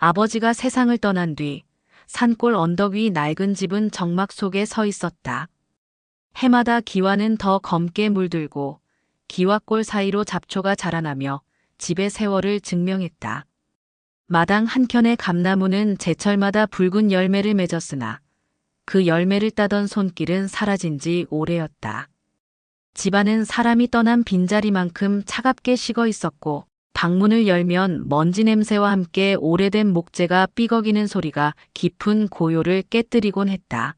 아버지가 세상을 떠난 뒤 산골 언덕 위 낡은 집은 정막 속에 서 있었다. 해마다 기와는 더 검게 물들고 기와골 사이로 잡초가 자라나며 집의 세월을 증명했다. 마당 한켠의 감나무는 제철마다 붉은 열매를 맺었으나 그 열매를 따던 손길은 사라진 지 오래였다. 집안은 사람이 떠난 빈자리만큼 차갑게 식어 있었고 방문을 열면 먼지 냄새와 함께 오래된 목재가 삐걱이는 소리가 깊은 고요를 깨뜨리곤 했다.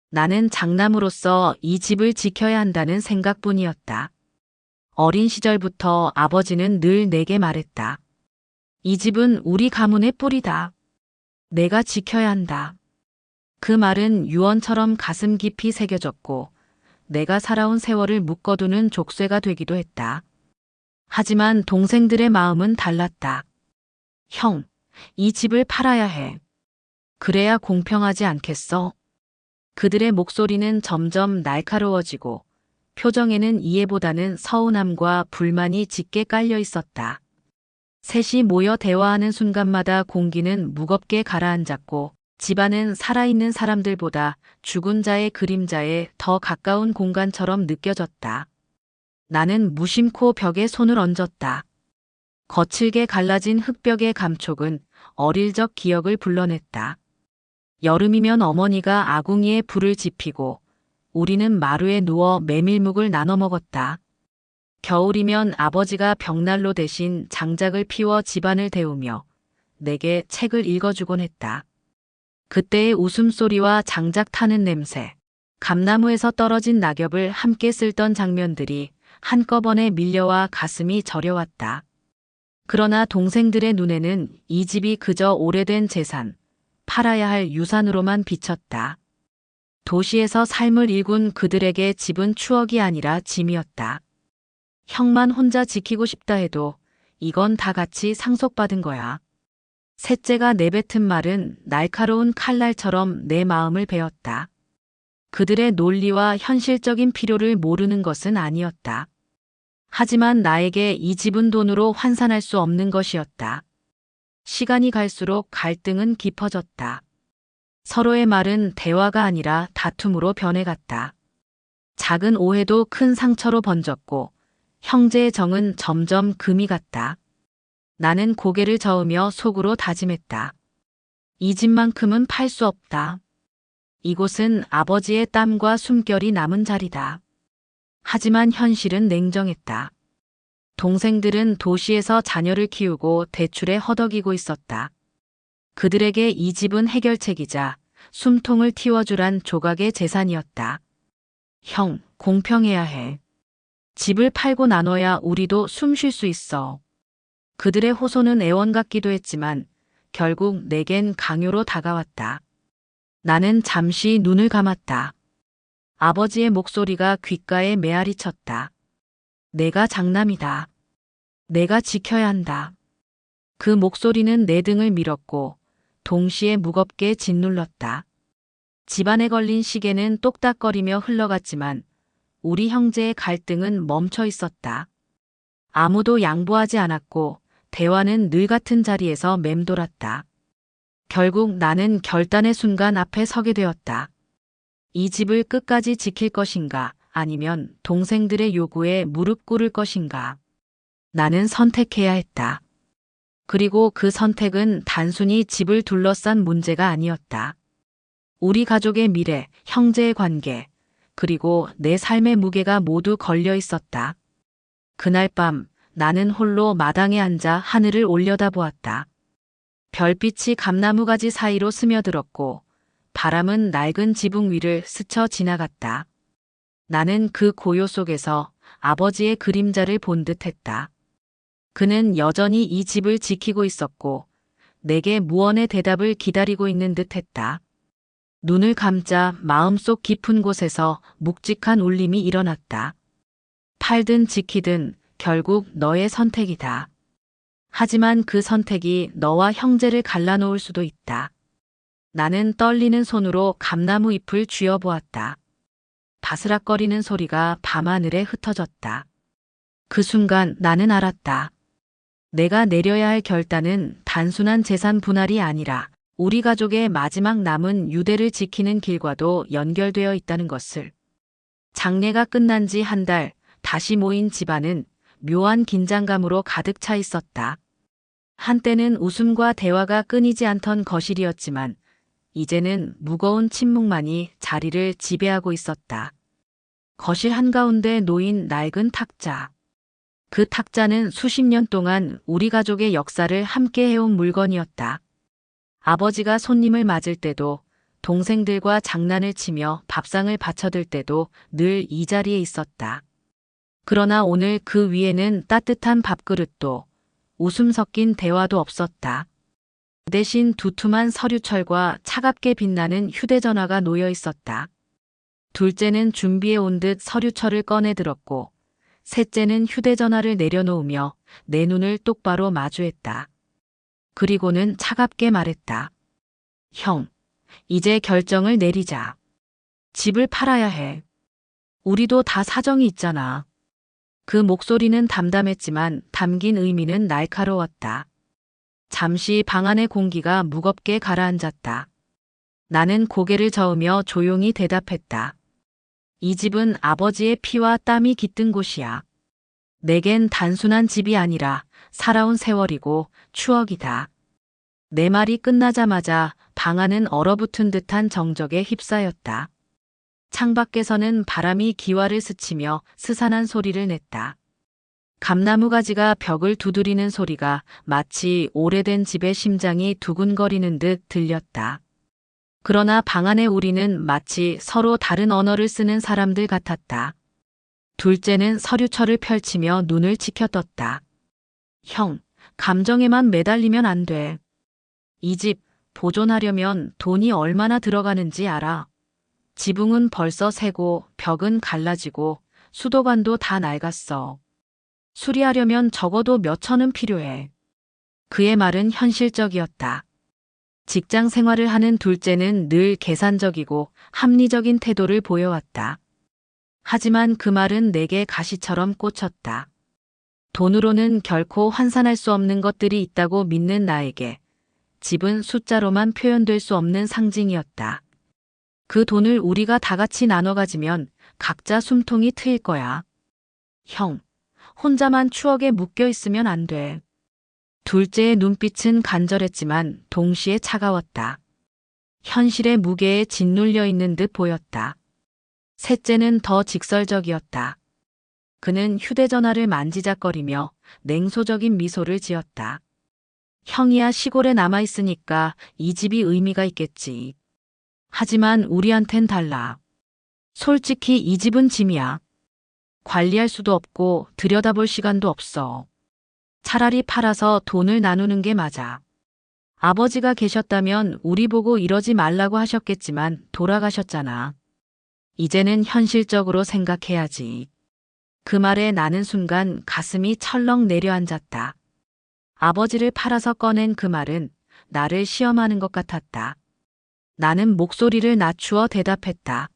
나는 장남으로서 이 집을 지켜야 한다는 생각뿐이었다. 어린 시절부터 아버지는 늘 내게 말했다. 이 집은 우리 가문의 뿌리다. 내가 지켜야 한다. 그 말은 유언처럼 가슴 깊이 새겨졌고 내가 살아온 세월을 묶어두는 족쇄가 되기도 했다. 하지만 동생들의 마음은 달랐다. 형, 이 집을 팔아야 해. 그래야 공평하지 않겠어? 그들의 목소리는 점점 날카로워지고 표정에는 이해보다는 서운함과 불만이 짙게 깔려 있었다. 셋이 모여 대화하는 순간마다 공기는 무겁게 가라앉았고 집안은 살아있는 사람들보다 죽은 자의 그림자에 더 가까운 공간처럼 느껴졌다. 나는 무심코 벽에 손을 얹었다. 거칠게 갈라진 흙벽의 감촉은 어릴 적 기억을 불러냈다. 여름이면 어머니가 아궁이에 불을 지피고 우리는 마루에 누워 메밀묵을 나눠 먹었다. 겨울이면 아버지가 벽난로 대신 장작을 피워 집안을 데우며 내게 책을 읽어주곤 했다. 그때의 웃음소리와 장작 타는 냄새, 감나무에서 떨어진 낙엽을 함께 쓸던 장면들이 한꺼번에 밀려와 가슴이 저려왔다. 그러나 동생들의 눈에는 이 집이 그저 오래된 재산, 팔아야 할 유산으로만 비쳤다. 도시에서 삶을 일군 그들에게 집은 추억이 아니라 짐이었다. 형만 혼자 지키고 싶다 해도 이건 다 같이 상속받은 거야. 셋째가 내뱉은 말은 날카로운 칼날처럼 내 마음을 베었다. 그들의 논리와 현실적인 필요를 모르는 것은 아니었다. 하지만 나에게 이 집은 돈으로 환산할 수 없는 것이었다. 시간이 갈수록 갈등은 깊어졌다. 서로의 말은 대화가 아니라 다툼으로 변해갔다. 작은 오해도 큰 상처로 번졌고 형제의 정은 점점 금이 갔다. 나는 고개를 저으며 속으로 다짐했다. 이 집만큼은 팔 수 없다. 이곳은 아버지의 땀과 숨결이 남은 자리다. 하지만 현실은 냉정했다. 동생들은 도시에서 자녀를 키우고 대출에 허덕이고 있었다. 그들에게 이 집은 해결책이자 숨통을 틔워주란 조각의 재산이었다. 형, 공평해야 해. 집을 팔고 나눠야 우리도 숨 쉴 수 있어. 그들의 호소는 애원 같기도 했지만 결국 내겐 강요로 다가왔다. 나는 잠시 눈을 감았다. 아버지의 목소리가 귓가에 메아리 쳤다. 내가 장남이다. 내가 지켜야 한다. 그 목소리는 내 등을 밀었고 동시에 무겁게 짓눌렀다. 집안에 걸린 시계는 똑딱거리며 흘러갔지만 우리 형제의 갈등은 멈춰 있었다. 아무도 양보하지 않았고 대화는 늘 같은 자리에서 맴돌았다. 결국 나는 결단의 순간 앞에 서게 되었다. 이 집을 끝까지 지킬 것인가 아니면 동생들의 요구에 무릎 꿇을 것인가. 나는 선택해야 했다. 그리고 그 선택은 단순히 집을 둘러싼 문제가 아니었다. 우리 가족의 미래, 형제의 관계, 그리고 내 삶의 무게가 모두 걸려 있었다. 그날 밤 나는 홀로 마당에 앉아 하늘을 올려다보았다. 별빛이 감나무 가지 사이로 스며들었고 바람은 낡은 지붕 위를 스쳐 지나갔다. 나는 그 고요 속에서 아버지의 그림자를 본 듯했다. 그는 여전히 이 집을 지키고 있었고 내게 무언의 대답을 기다리고 있는 듯했다. 눈을 감자 마음속 깊은 곳에서 묵직한 울림이 일어났다. 팔든 지키든 결국 너의 선택이다. 하지만 그 선택이 너와 형제를 갈라놓을 수도 있다. 나는 떨리는 손으로 감나무 잎을 쥐어보았다. 바스락거리는 소리가 밤하늘에 흩어졌다. 그 순간 나는 알았다. 내가 내려야 할 결단은 단순한 재산 분할이 아니라 우리 가족의 마지막 남은 유대를 지키는 길과도 연결되어 있다는 것을. 장례가 끝난 지 한 달, 다시 모인 집안은 묘한 긴장감으로 가득 차 있었다. 한때는 웃음과 대화가 끊이지 않던 거실이었지만 이제는 무거운 침묵만이 자리를 지배하고 있었다. 거실 한가운데 놓인 낡은 탁자. 그 탁자는 수십 년 동안 우리 가족의 역사를 함께 해온 물건이었다. 아버지가 손님을 맞을 때도, 동생들과 장난을 치며 밥상을 받쳐들 때도 늘 이 자리에 있었다. 그러나 오늘 그 위에는 따뜻한 밥그릇도, 웃음 섞인 대화도 없었다. 대신 두툼한 서류철과 차갑게 빛나는 휴대전화가 놓여 있었다. 둘째는 준비해 온 듯 서류철을 꺼내 들었고, 셋째는 휴대전화를 내려놓으며 내 눈을 똑바로 마주했다. 그리고는 차갑게 말했다. 형, 이제 결정을 내리자. 집을 팔아야 해. 우리도 다 사정이 있잖아. 그 목소리는 담담했지만 담긴 의미는 날카로웠다. 잠시 방 안의 공기가 무겁게 가라앉았다. 나는 고개를 저으며 조용히 대답했다. 이 집은 아버지의 피와 땀이 깃든 곳이야. 내겐 단순한 집이 아니라 살아온 세월이고 추억이다. 내 말이 끝나자마자 방 안은 얼어붙은 듯한 정적에 휩싸였다. 창밖에서는 바람이 기와를 스치며 스산한 소리를 냈다. 감나무 가지가 벽을 두드리는 소리가 마치 오래된 집의 심장이 두근거리는 듯 들렸다. 그러나 방 안의 우리는 마치 서로 다른 언어를 쓰는 사람들 같았다. 둘째는 서류철을 펼치며 눈을 치켜떴다. 형, 감정에만 매달리면 안 돼. 이 집 보존하려면 돈이 얼마나 들어가는지 알아. 지붕은 벌써 새고 벽은 갈라지고 수도관도 다 낡았어. 수리하려면 적어도 몇 천은 필요해. 그의 말은 현실적이었다. 직장 생활을 하는 둘째는 늘 계산적이고 합리적인 태도를 보여왔다. 하지만 그 말은 내게 가시처럼 꽂혔다. 돈으로는 결코 환산할 수 없는 것들이 있다고 믿는 나에게 집은 숫자로만 표현될 수 없는 상징이었다. 그 돈을 우리가 다 같이 나눠 가지면 각자 숨통이 트일 거야. 형, 혼자만 추억에 묶여 있으면 안 돼. 둘째의 눈빛은 간절했지만 동시에 차가웠다. 현실의 무게에 짓눌려 있는 듯 보였다. 셋째는 더 직설적이었다. 그는 휴대전화를 만지작거리며 냉소적인 미소를 지었다. 형이야 시골에 남아있으니까 이 집이 의미가 있겠지. 하지만 우리한텐 달라. 솔직히 이 집은 짐이야. 관리할 수도 없고 들여다볼 시간도 없어. 차라리 팔아서 돈을 나누는 게 맞아. 아버지가 계셨다면 우리 보고 이러지 말라고 하셨겠지만 돌아가셨잖아. 이제는 현실적으로 생각해야지. 그 말에 나는 순간 가슴이 철렁 내려앉았다. 아버지를 팔아서 꺼낸 그 말은 나를 시험하는 것 같았다. 나는 목소리를 낮추어 대답했다.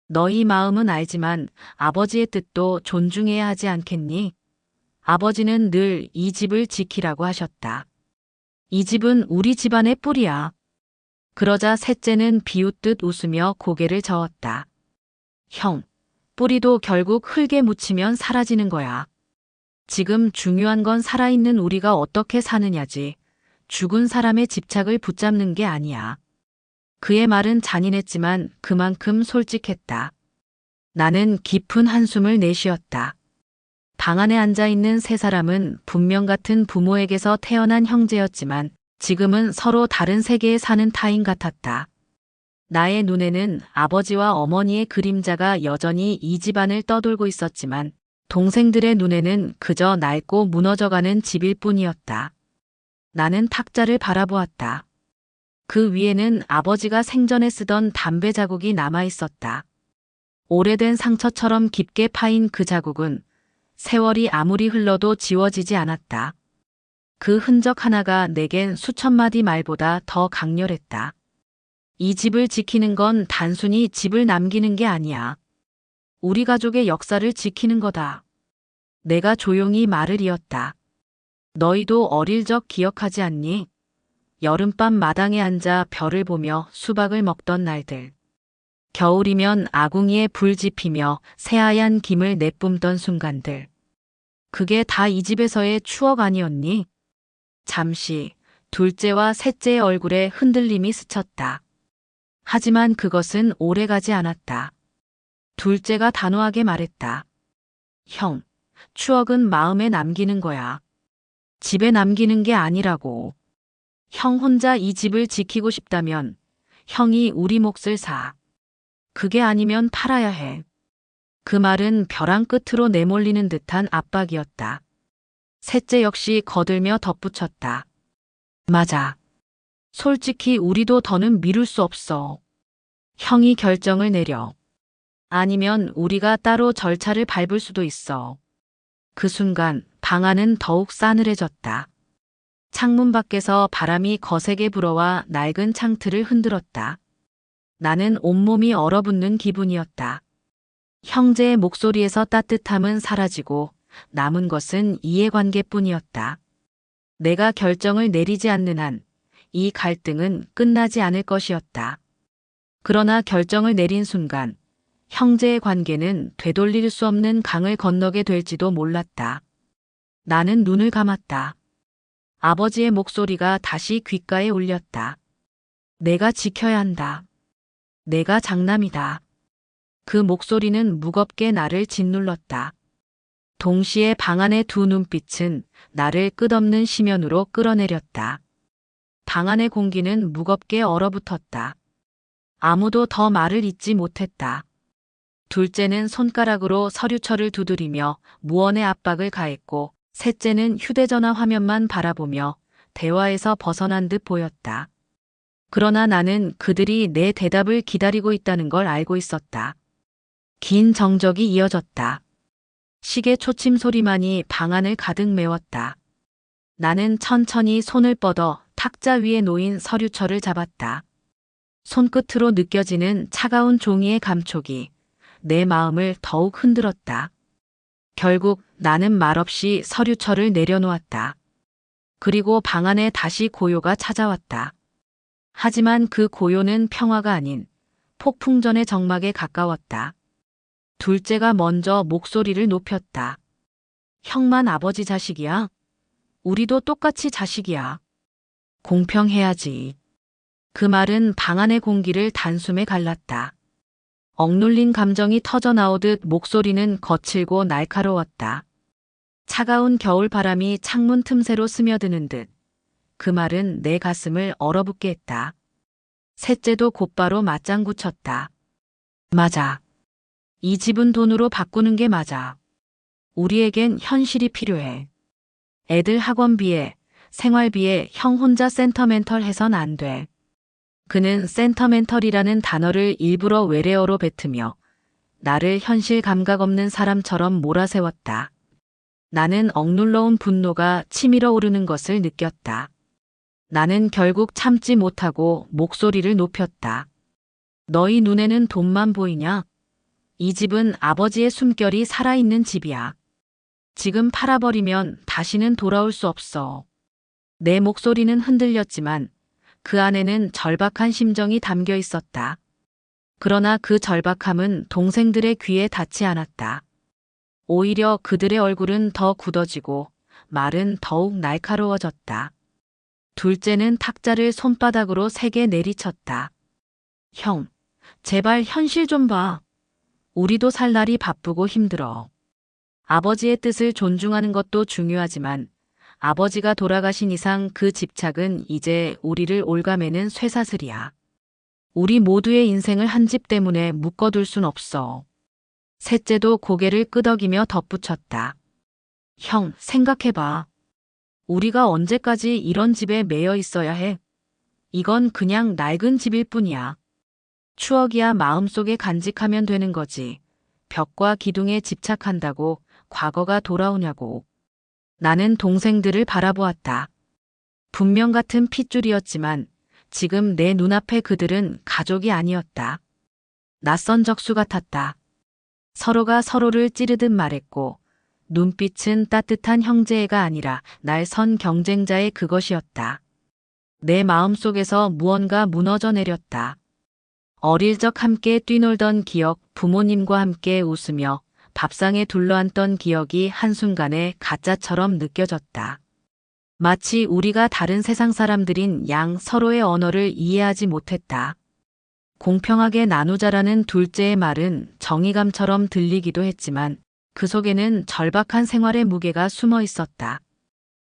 너희 마음은 알지만 아버지의 뜻도 존중해야 하지 않겠니? 아버지는 늘 이 집을 지키라고 하셨다. 이 집은 우리 집안의 뿌리야. 그러자 셋째는 비웃듯 웃으며 고개를 저었다. 형, 뿌리도 결국 흙에 묻히면 사라지는 거야. 지금 중요한 건 살아있는 우리가 어떻게 사느냐지. 죽은 사람의 집착을 붙잡는 게 아니야. 그의 말은 잔인했지만 그만큼 솔직했다. 나는 깊은 한숨을 내쉬었다. 방 안에 앉아있는 세 사람은 분명 같은 부모에게서 태어난 형제였지만 지금은 서로 다른 세계에 사는 타인 같았다. 나의 눈에는 아버지와 어머니의 그림자가 여전히 이 집안을 떠돌고 있었지만 동생들의 눈에는 그저 낡고 무너져가는 집일 뿐이었다. 나는 탁자를 바라보았다. 그 위에는 아버지가 생전에 쓰던 담배 자국이 남아 있었다. 오래된 상처처럼 깊게 파인 그 자국은 세월이 아무리 흘러도 지워지지 않았다. 그 흔적 하나가 내겐 수천 마디 말보다 더 강렬했다. 이 집을 지키는 건 단순히 집을 남기는 게 아니야. 우리 가족의 역사를 지키는 거다. 내가 조용히 말을 이었다. 너희도 어릴 적 기억하지 않니? 여름밤 마당에 앉아 별을 보며 수박을 먹던 날들. 겨울이면 아궁이에 불 지피며 새하얀 김을 내뿜던 순간들. 그게 다 이 집에서의 추억 아니었니? 잠시 둘째와 셋째의 얼굴에 흔들림이 스쳤다. 하지만 그것은 오래가지 않았다. 둘째가 단호하게 말했다. 형, 추억은 마음에 남기는 거야. 집에 남기는 게 아니라고. 형 혼자 이 집을 지키고 싶다면 형이 우리 몫을 사. 그게 아니면 팔아야 해. 그 말은 벼랑 끝으로 내몰리는 듯한 압박이었다. 셋째 역시 거들며 덧붙였다. 맞아. 솔직히 우리도 더는 미룰 수 없어. 형이 결정을 내려. 아니면 우리가 따로 절차를 밟을 수도 있어. 그 순간 방 안은 더욱 싸늘해졌다. 창문 밖에서 바람이 거세게 불어와 낡은 창틀을 흔들었다. 나는 온몸이 얼어붙는 기분이었다. 형제의 목소리에서 따뜻함은 사라지고 남은 것은 이해관계뿐이었다. 내가 결정을 내리지 않는 한 이 갈등은 끝나지 않을 것이었다. 그러나 결정을 내린 순간 형제의 관계는 되돌릴 수 없는 강을 건너게 될지도 몰랐다. 나는 눈을 감았다. 아버지의 목소리가 다시 귓가에 울렸다. 내가 지켜야 한다. 내가 장남이다. 그 목소리는 무겁게 나를 짓눌렀다. 동시에 방 안의 두 눈빛은 나를 끝없는 심연으로 끌어내렸다. 방 안의 공기는 무겁게 얼어붙었다. 아무도 더 말을 잇지 못했다. 둘째는 손가락으로 서류철을 두드리며 무언의 압박을 가했고, 셋째는 휴대전화 화면만 바라보며 대화에서 벗어난 듯 보였다. 그러나 나는 그들이 내 대답을 기다리고 있다는 걸 알고 있었다. 긴 정적이 이어졌다. 시계 초침 소리만이 방 안을 가득 메웠다. 나는 천천히 손을 뻗어 탁자 위에 놓인 서류철을 잡았다. 손끝으로 느껴지는 차가운 종이의 감촉이 내 마음을 더욱 흔들었다. 결국 나는 말없이 서류철을 내려놓았다. 그리고 방 안에 다시 고요가 찾아왔다. 하지만 그 고요는 평화가 아닌 폭풍전의 정막에 가까웠다. 둘째가 먼저 목소리를 높였다. 형만 아버지 자식이야? 우리도 똑같이 자식이야. 공평해야지. 그 말은 방 안의 공기를 단숨에 갈랐다. 억눌린 감정이 터져나오듯 목소리는 거칠고 날카로웠다. 차가운 겨울 바람이 창문 틈새로 스며드는 듯 그 말은 내 가슴을 얼어붙게 했다. 셋째도 곧바로 맞장구 쳤다. 맞아. 이 집은 돈으로 바꾸는 게 맞아. 우리에겐 현실이 필요해. 애들 학원비에, 생활비에 형 혼자 센터멘털해선 안 돼. 그는 센터멘털이라는 단어를 일부러 외래어로 뱉으며 나를 현실 감각 없는 사람처럼 몰아세웠다. 나는 억눌러온 분노가 치밀어 오르는 것을 느꼈다. 나는 결국 참지 못하고 목소리를 높였다. 너희 눈에는 돈만 보이냐? 이 집은 아버지의 숨결이 살아있는 집이야. 지금 팔아버리면 다시는 돌아올 수 없어. 내 목소리는 흔들렸지만 그 안에는 절박한 심정이 담겨 있었다. 그러나 그 절박함은 동생들의 귀에 닿지 않았다. 오히려 그들의 얼굴은 더 굳어지고 말은 더욱 날카로워졌다. 둘째는 탁자를 손바닥으로 세게 내리쳤다. 형, 제발 현실 좀 봐. 우리도 살 날이 바쁘고 힘들어. 아버지의 뜻을 존중하는 것도 중요하지만 아버지가 돌아가신 이상 그 집착은 이제 우리를 올가매는 쇠사슬이야. 우리 모두의 인생을 한 집 때문에 묶어둘 순 없어. 셋째도 고개를 끄덕이며 덧붙였다. 형, 생각해봐. 우리가 언제까지 이런 집에 매여 있어야 해? 이건 그냥 낡은 집일 뿐이야. 추억이야 마음속에 간직하면 되는 거지. 벽과 기둥에 집착한다고 과거가 돌아오냐고. 나는 동생들을 바라보았다. 분명 같은 핏줄이었지만 지금 내 눈앞에 그들은 가족이 아니었다. 낯선 적수 같았다. 서로가 서로를 찌르듯 말했고 눈빛은 따뜻한 형제애가 아니라 날 선 경쟁자의 그것이었다. 내 마음속에서 무언가 무너져 내렸다. 어릴 적 함께 뛰놀던 기억, 부모님과 함께 웃으며 밥상에 둘러앉던 기억이 한순간에 가짜처럼 느껴졌다. 마치 우리가 다른 세상 사람들인 양 서로의 언어를 이해하지 못했다. 공평하게 나누자라는 둘째의 말은 정의감처럼 들리기도 했지만 그 속에는 절박한 생활의 무게가 숨어 있었다.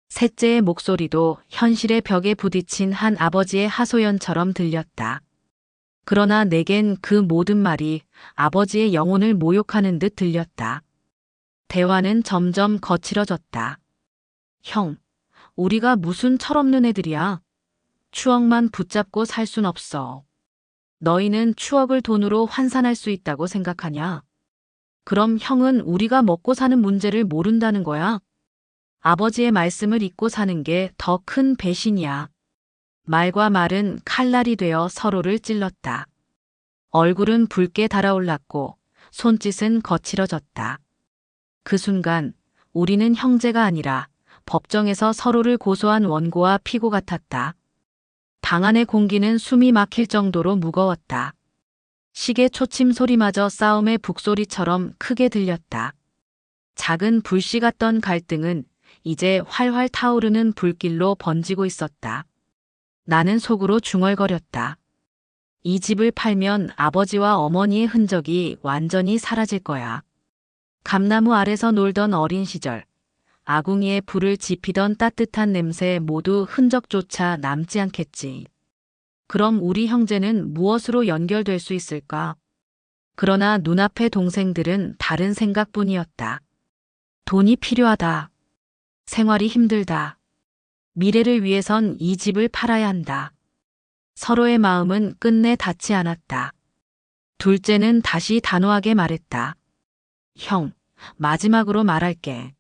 셋째의 목소리도 현실의 벽에 부딪힌 한 아버지의 하소연처럼 들렸다. 그러나 내겐 그 모든 말이 아버지의 영혼을 모욕하는 듯 들렸다. 대화는 점점 거칠어졌다. 형, 우리가 무슨 철없는 애들이야. 추억만 붙잡고 살 순 없어. 너희는 추억을 돈으로 환산할 수 있다고 생각하냐? 그럼 형은 우리가 먹고 사는 문제를 모른다는 거야? 아버지의 말씀을 잊고 사는 게 더 큰 배신이야. 말과 말은 칼날이 되어 서로를 찔렀다. 얼굴은 붉게 달아올랐고 손짓은 거칠어졌다. 그 순간 우리는 형제가 아니라 법정에서 서로를 고소한 원고와 피고 같았다. 방 안의 공기는 숨이 막힐 정도로 무거웠다. 시계 초침 소리마저 싸움의 북소리처럼 크게 들렸다. 작은 불씨 같던 갈등은 이제 활활 타오르는 불길로 번지고 있었다. 나는 속으로 중얼거렸다. 이 집을 팔면 아버지와 어머니의 흔적이 완전히 사라질 거야. 감나무 아래서 놀던 어린 시절, 아궁이에 불을 지피던 따뜻한 냄새 모두 흔적조차 남지 않겠지. 그럼 우리 형제는 무엇으로 연결될 수 있을까? 그러나 눈앞의 동생들은 다른 생각뿐이었다. 돈이 필요하다. 생활이 힘들다. 미래를 위해선 이 집을 팔아야 한다. 서로의 마음은 끝내 닿지 않았다. 둘째는 다시 단호하게 말했다. 형, 마지막으로 말할게.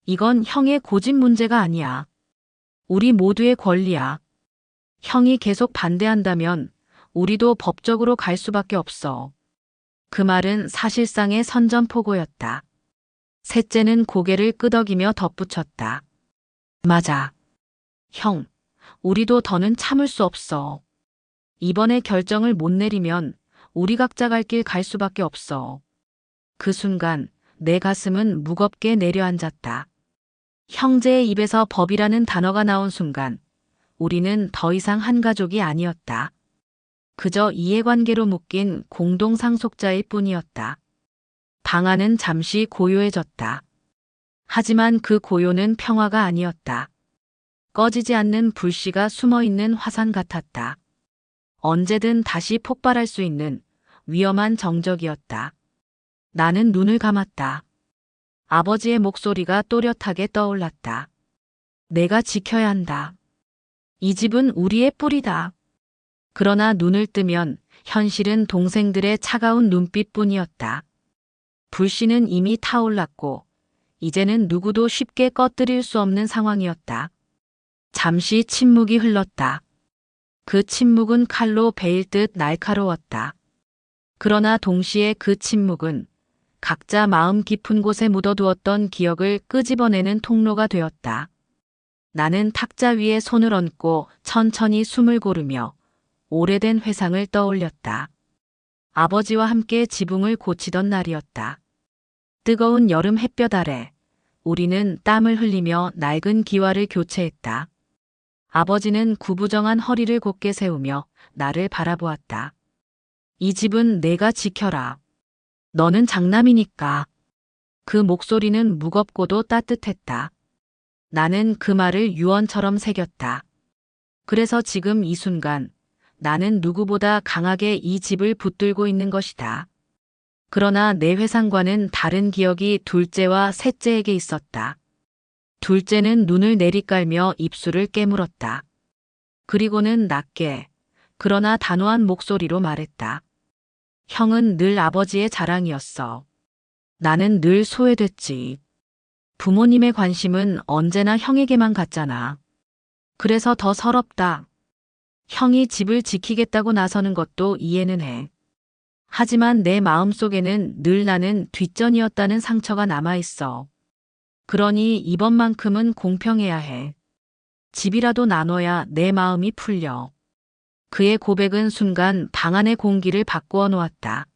이건 형의 고집 문제가 아니야. 우리 모두의 권리야. 형이 계속 반대한다면 우리도 법적으로 갈 수밖에 없어. 그 말은 사실상의 선전포고였다. 셋째는 고개를 끄덕이며 덧붙였다. 맞아. 형, 우리도 더는 참을 수 없어. 이번에 결정을 못 내리면 우리 각자 갈 길 갈 수밖에 없어. 그 순간 내 가슴은 무겁게 내려앉았다. 형제의 입에서 법이라는 단어가 나온 순간 우리는 더 이상 한 가족이 아니었다. 그저 이해관계로 묶인 공동상속자일 뿐이었다. 방 안은 잠시 고요해졌다. 하지만 그 고요는 평화가 아니었다. 꺼지지 않는 불씨가 숨어있는 화산 같았다. 언제든 다시 폭발할 수 있는 위험한 정적이었다. 나는 눈을 감았다. 아버지의 목소리가 또렷하게 떠올랐다. 내가 지켜야 한다. 이 집은 우리의 뿌리다. 그러나 눈을 뜨면 현실은 동생들의 차가운 눈빛뿐이었다. 불씨는 이미 타올랐고 이제는 누구도 쉽게 꺼뜨릴 수 없는 상황이었다. 잠시 침묵이 흘렀다. 그 침묵은 칼로 베일 듯 날카로웠다. 그러나 동시에 그 침묵은 각자 마음 깊은 곳에 묻어두었던 기억을 끄집어내는 통로가 되었다. 나는 탁자 위에 손을 얹고 천천히 숨을 고르며 오래된 회상을 떠올렸다. 아버지와 함께 지붕을 고치던 날이었다. 뜨거운 여름 햇볕 아래 우리는 땀을 흘리며 낡은 기와를 교체했다. 아버지는 구부정한 허리를 곧게 세우며 나를 바라보았다. 이 집은 내가 지켜라. 너는 장남이니까. 그 목소리는 무겁고도 따뜻했다. 나는 그 말을 유언처럼 새겼다. 그래서 지금 이 순간 나는 누구보다 강하게 이 집을 붙들고 있는 것이다. 그러나 내 회상과는 다른 기억이 둘째와 셋째에게 있었다. 둘째는 눈을 내리깔며 입술을 깨물었다. 그리고는 낮게, 그러나 단호한 목소리로 말했다. 형은 늘 아버지의 자랑이었어. 나는 늘 소외됐지. 부모님의 관심은 언제나 형에게만 갔잖아. 그래서 더 서럽다. 형이 집을 지키겠다고 나서는 것도 이해는 해. 하지만 내 마음속에는 늘 나는 뒷전이었다는 상처가 남아있어. 그러니 이번만큼은 공평해야 해. 집이라도 나눠야 내 마음이 풀려. 그의 고백은 순간 방 안의 공기를 바꾸어 놓았다.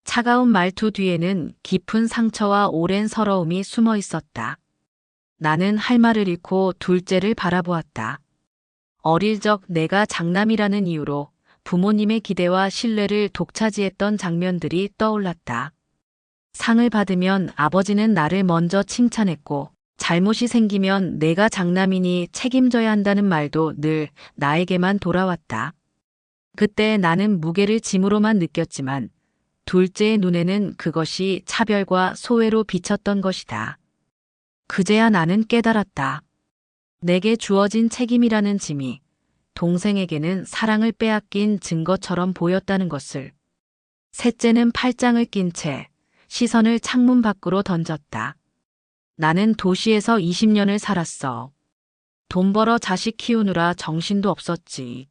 차가운 말투 뒤에는 깊은 상처와 오랜 서러움이 숨어 있었다. 나는 할 말을 잃고 둘째를 바라보았다. 어릴 적 내가 장남이라는 이유로 부모님의 기대와 신뢰를 독차지했던 장면들이 떠올랐다. 상을 받으면 아버지는 나를 먼저 칭찬했고, 잘못이 생기면 내가 장남이니 책임져야 한다는 말도 늘 나에게만 돌아왔다. 그때 나는 무게를 짐으로만 느꼈지만 둘째의 눈에는 그것이 차별과 소외로 비쳤던 것이다. 그제야 나는 깨달았다. 내게 주어진 책임이라는 짐이 동생에게는 사랑을 빼앗긴 증거처럼 보였다는 것을. 셋째는 팔짱을 낀 채 시선을 창문 밖으로 던졌다. 나는 도시에서 20년을 살았어. 돈 벌어 자식 키우느라 정신도 없었지.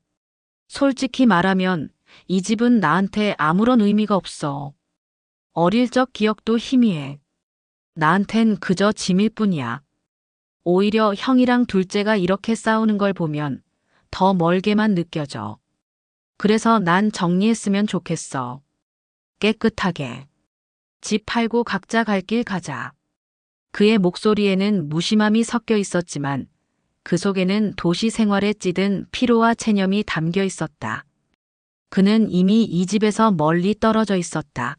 솔직히 말하면 이 집은 나한테 아무런 의미가 없어. 어릴 적 기억도 희미해. 나한텐 그저 짐일 뿐이야. 오히려 형이랑 둘째가 이렇게 싸우는 걸 보면 더 멀게만 느껴져. 그래서 난 정리했으면 좋겠어. 깨끗하게. 집 팔고 각자 갈 길 가자. 그의 목소리에는 무심함이 섞여 있었지만 그 속에는 도시 생활에 찌든 피로와 체념이 담겨 있었다. 그는 이미 이 집에서 멀리 떨어져 있었다.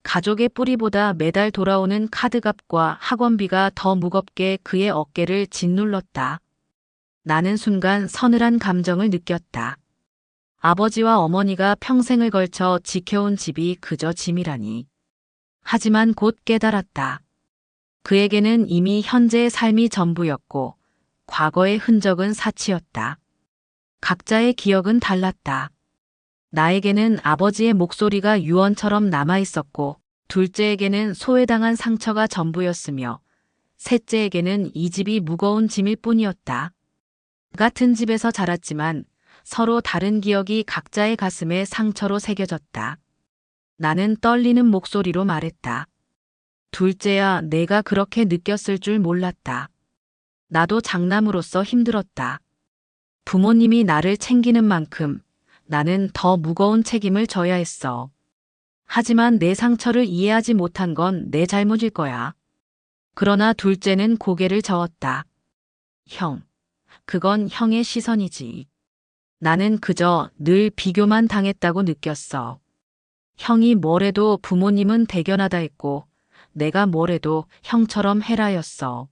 가족의 뿌리보다 매달 돌아오는 카드값과 학원비가 더 무겁게 그의 어깨를 짓눌렀다. 나는 순간 서늘한 감정을 느꼈다. 아버지와 어머니가 평생을 걸쳐 지켜온 집이 그저 짐이라니. 하지만 곧 깨달았다. 그에게는 이미 현재의 삶이 전부였고 과거의 흔적은 사치였다. 각자의 기억은 달랐다. 나에게는 아버지의 목소리가 유언처럼 남아있었고 둘째에게는 소외당한 상처가 전부였으며 셋째에게는 이 집이 무거운 짐일 뿐이었다. 같은 집에서 자랐지만 서로 다른 기억이 각자의 가슴에 상처로 새겨졌다. 나는 떨리는 목소리로 말했다. 둘째야, 내가 그렇게 느꼈을 줄 몰랐다. 나도 장남으로서 힘들었다. 부모님이 나를 챙기는 만큼 나는 더 무거운 책임을 져야 했어. 하지만 내 상처를 이해하지 못한 건 내 잘못일 거야. 그러나 둘째는 고개를 저었다. 형, 그건 형의 시선이지. 나는 그저 늘 비교만 당했다고 느꼈어. 형이 뭐래도 부모님은 대견하다 했고 내가 뭐래도 형처럼 해라였어.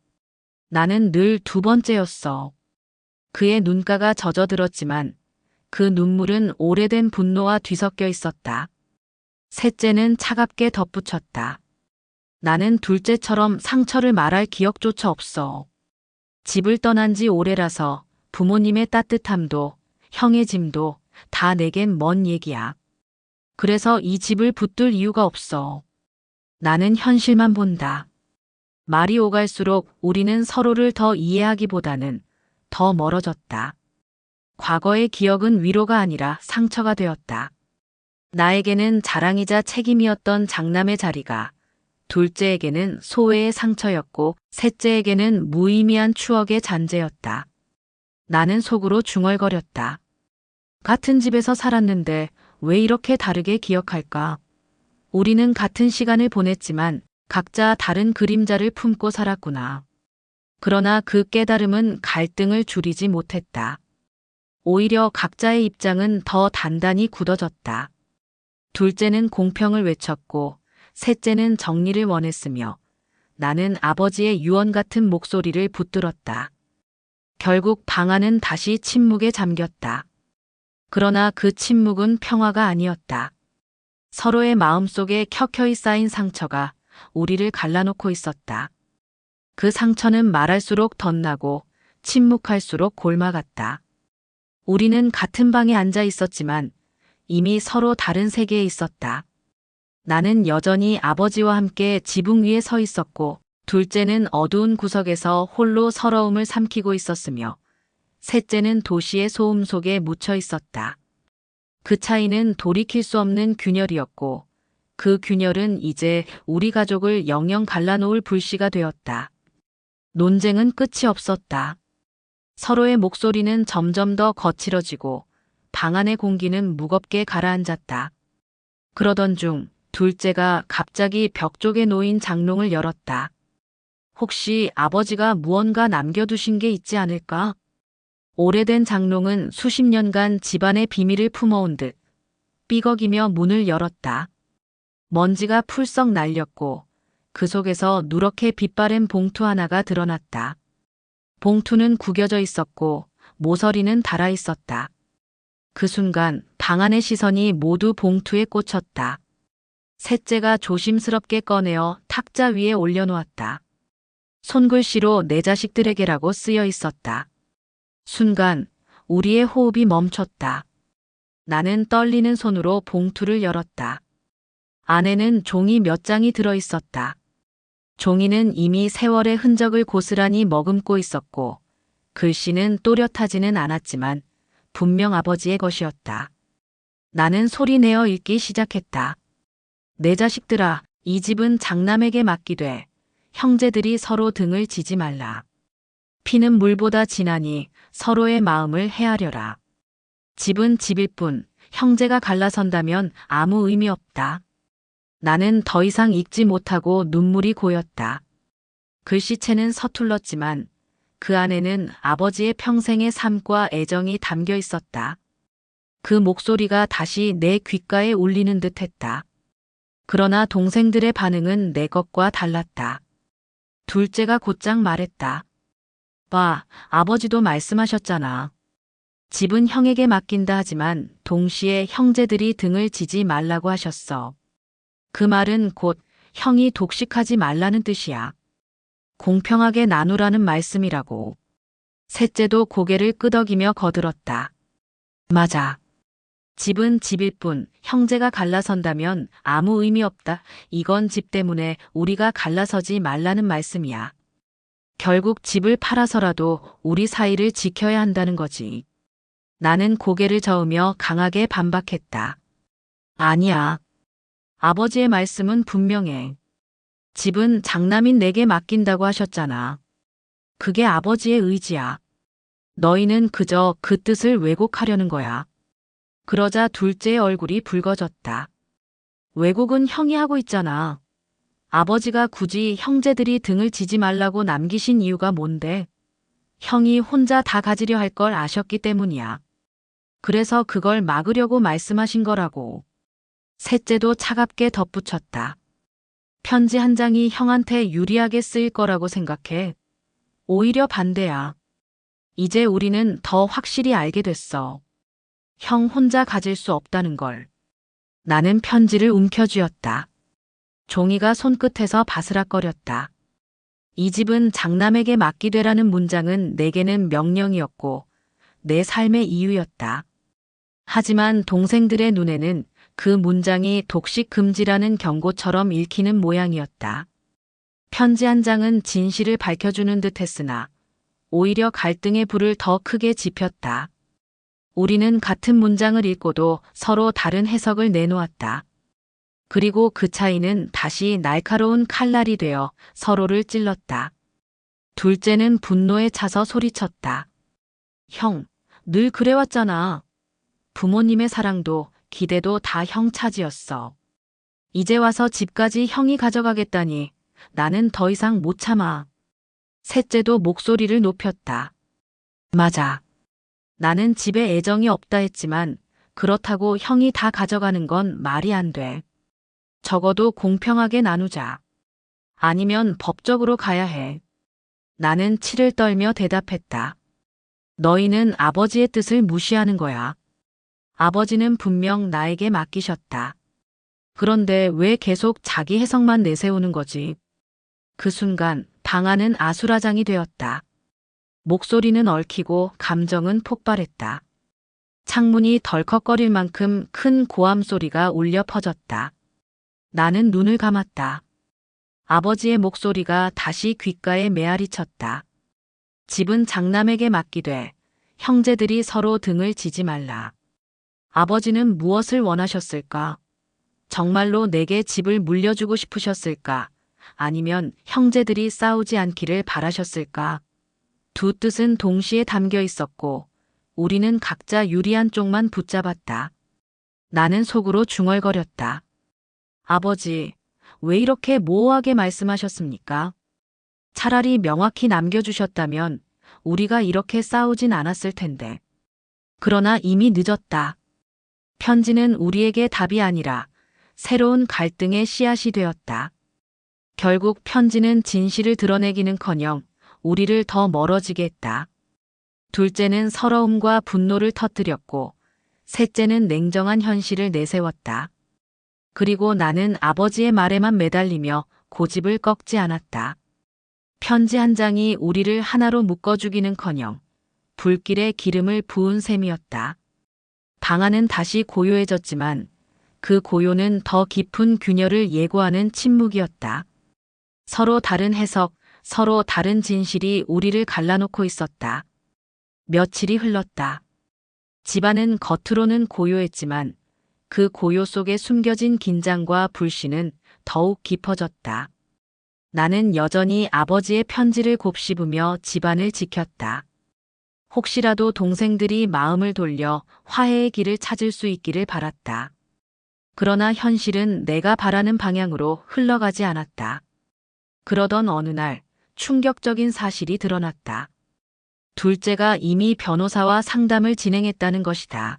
나는 늘 두 번째였어. 그의 눈가가 젖어들었지만 그 눈물은 오래된 분노와 뒤섞여 있었다. 셋째는 차갑게 덧붙였다. 나는 둘째처럼 상처를 말할 기억조차 없어. 집을 떠난 지 오래라서 부모님의 따뜻함도 형의 짐도 다 내겐 먼 얘기야. 그래서 이 집을 붙들 이유가 없어. 나는 현실만 본다. 말이 오갈수록 우리는 서로를 더 이해하기보다는 더 멀어졌다. 과거의 기억은 위로가 아니라 상처가 되었다. 나에게는 자랑이자 책임이었던 장남의 자리가 둘째에게는 소외의 상처였고 셋째에게는 무의미한 추억의 잔재였다. 나는 속으로 중얼거렸다. 같은 집에서 살았는데 왜 이렇게 다르게 기억할까? 우리는 같은 시간을 보냈지만 각자 다른 그림자를 품고 살았구나. 그러나 그 깨달음은 갈등을 줄이지 못했다. 오히려 각자의 입장은 더 단단히 굳어졌다. 둘째는 공평을 외쳤고 셋째는 정리를 원했으며 나는 아버지의 유언 같은 목소리를 붙들었다. 결국 방 안은 다시 침묵에 잠겼다. 그러나 그 침묵은 평화가 아니었다. 서로의 마음속에 켜켜이 쌓인 상처가 우리를 갈라놓고 있었다. 그 상처는 말할수록 덧나고 침묵할수록 골마갔다. 우리는 같은 방에 앉아 있었지만 이미 서로 다른 세계에 있었다. 나는 여전히 아버지와 함께 지붕 위에 서 있었고 둘째는 어두운 구석에서 홀로 서러움을 삼키고 있었으며 셋째는 도시의 소음 속에 묻혀 있었다. 그 차이는 돌이킬 수 없는 균열이었고 그 균열은 이제 우리 가족을 영영 갈라놓을 불씨가 되었다. 논쟁은 끝이 없었다. 서로의 목소리는 점점 더 거칠어지고 방 안의 공기는 무겁게 가라앉았다. 그러던 중 둘째가 갑자기 벽 쪽에 놓인 장롱을 열었다. 혹시 아버지가 무언가 남겨두신 게 있지 않을까? 오래된 장롱은 수십 년간 집안의 비밀을 품어온 듯 삐걱이며 문을 열었다. 먼지가 풀썩 날렸고 그 속에서 누렇게 빛바랜 봉투 하나가 드러났다. 봉투는 구겨져 있었고 모서리는 달아 있었다. 그 순간 방 안의 시선이 모두 봉투에 꽂혔다. 셋째가 조심스럽게 꺼내어 탁자 위에 올려놓았다. 손글씨로 내 자식들에게라고 쓰여 있었다. 순간 우리의 호흡이 멈췄다. 나는 떨리는 손으로 봉투를 열었다. 안에는 종이 몇 장이 들어 있었다. 종이는 이미 세월의 흔적을 고스란히 머금고 있었고 글씨는 또렷하지는 않았지만 분명 아버지의 것이었다. 나는 소리내어 읽기 시작했다. 내 자식들아, 이 집은 장남에게 맡기되 형제들이 서로 등을 지지 말라. 피는 물보다 진하니 서로의 마음을 헤아려라. 집은 집일 뿐 형제가 갈라선다면 아무 의미 없다. 나는 더 이상 읽지 못하고 눈물이 고였다. 글씨체는 서툴렀지만 그 안에는 아버지의 평생의 삶과 애정이 담겨 있었다. 그 목소리가 다시 내 귓가에 울리는 듯 했다. 그러나 동생들의 반응은 내 것과 달랐다. 둘째가 곧장 말했다. 봐, 아버지도 말씀하셨잖아. 집은 형에게 맡긴다 하지만 동시에 형제들이 등을 지지 말라고 하셨어. 그 말은 곧 형이 독식하지 말라는 뜻이야. 공평하게 나누라는 말씀이라고. 셋째도 고개를 끄덕이며 거들었다. 맞아. 집은 집일 뿐 형제가 갈라선다면 아무 의미 없다. 이건 집 때문에 우리가 갈라서지 말라는 말씀이야. 결국 집을 팔아서라도 우리 사이를 지켜야 한다는 거지. 나는 고개를 저으며 강하게 반박했다. 아니야. 아버지의 말씀은 분명해. 집은 장남인 내게 맡긴다고 하셨잖아. 그게 아버지의 의지야. 너희는 그저 그 뜻을 왜곡하려는 거야. 그러자 둘째의 얼굴이 붉어졌다. 왜곡은 형이 하고 있잖아. 아버지가 굳이 형제들이 등을 지지 말라고 남기신 이유가 뭔데? 형이 혼자 다 가지려 할 걸 아셨기 때문이야. 그래서 그걸 막으려고 말씀하신 거라고. 셋째도 차갑게 덧붙였다. 편지 한 장이 형한테 유리하게 쓰일 거라고 생각해. 오히려 반대야. 이제 우리는 더 확실히 알게 됐어. 형 혼자 가질 수 없다는 걸. 나는 편지를 움켜쥐었다. 종이가 손끝에서 바스락거렸다. 이 집은 장남에게 맡기되라는 문장은 내게는 명령이었고 내 삶의 이유였다. 하지만 동생들의 눈에는 그 문장이 독식 금지라는 경고처럼 읽히는 모양이었다. 편지 한 장은 진실을 밝혀주는 듯 했으나 오히려 갈등의 불을 더 크게 지폈다. 우리는 같은 문장을 읽고도 서로 다른 해석을 내놓았다. 그리고 그 차이는 다시 날카로운 칼날이 되어 서로를 찔렀다. 둘째는 분노에 차서 소리쳤다. 형, 늘 그래왔잖아. 부모님의 사랑도 기대도 다 형 차지였어. 이제 와서 집까지 형이 가져가겠다니 나는 더 이상 못 참아. 셋째도 목소리를 높였다. 맞아. 나는 집에 애정이 없다 했지만 그렇다고 형이 다 가져가는 건 말이 안 돼. 적어도 공평하게 나누자. 아니면 법적으로 가야 해. 나는 치를 떨며 대답했다. 너희는 아버지의 뜻을 무시하는 거야. 아버지는 분명 나에게 맡기셨다. 그런데 왜 계속 자기 해석만 내세우는 거지? 그 순간 방 안은 아수라장이 되었다. 목소리는 얽히고 감정은 폭발했다. 창문이 덜컥거릴 만큼 큰 고함 소리가 울려 퍼졌다. 나는 눈을 감았다. 아버지의 목소리가 다시 귓가에 메아리 쳤다. 집은 장남에게 맡기되 형제들이 서로 등을 지지 말라. 아버지는 무엇을 원하셨을까? 정말로 내게 집을 물려주고 싶으셨을까? 아니면 형제들이 싸우지 않기를 바라셨을까? 두 뜻은 동시에 담겨 있었고 우리는 각자 유리한 쪽만 붙잡았다. 나는 속으로 중얼거렸다. 아버지, 왜 이렇게 모호하게 말씀하셨습니까? 차라리 명확히 남겨주셨다면 우리가 이렇게 싸우진 않았을 텐데. 그러나 이미 늦었다. 편지는 우리에게 답이 아니라 새로운 갈등의 씨앗이 되었다. 결국 편지는 진실을 드러내기는커녕 우리를 더 멀어지게 했다. 둘째는 서러움과 분노를 터뜨렸고 셋째는 냉정한 현실을 내세웠다. 그리고 나는 아버지의 말에만 매달리며 고집을 꺾지 않았다. 편지 한 장이 우리를 하나로 묶어주기는커녕 불길에 기름을 부은 셈이었다. 방 안은 다시 고요해졌지만 그 고요는 더 깊은 균열을 예고하는 침묵이었다. 서로 다른 해석, 서로 다른 진실이 우리를 갈라놓고 있었다. 며칠이 흘렀다. 집안은 겉으로는 고요했지만 그 고요 속에 숨겨진 긴장과 불신은 더욱 깊어졌다. 나는 여전히 아버지의 편지를 곱씹으며 집안을 지켰다. 혹시라도 동생들이 마음을 돌려 화해의 길을 찾을 수 있기를 바랐다. 그러나 현실은 내가 바라는 방향으로 흘러가지 않았다. 그러던 어느 날 충격적인 사실이 드러났다. 둘째가 이미 변호사와 상담을 진행했다는 것이다.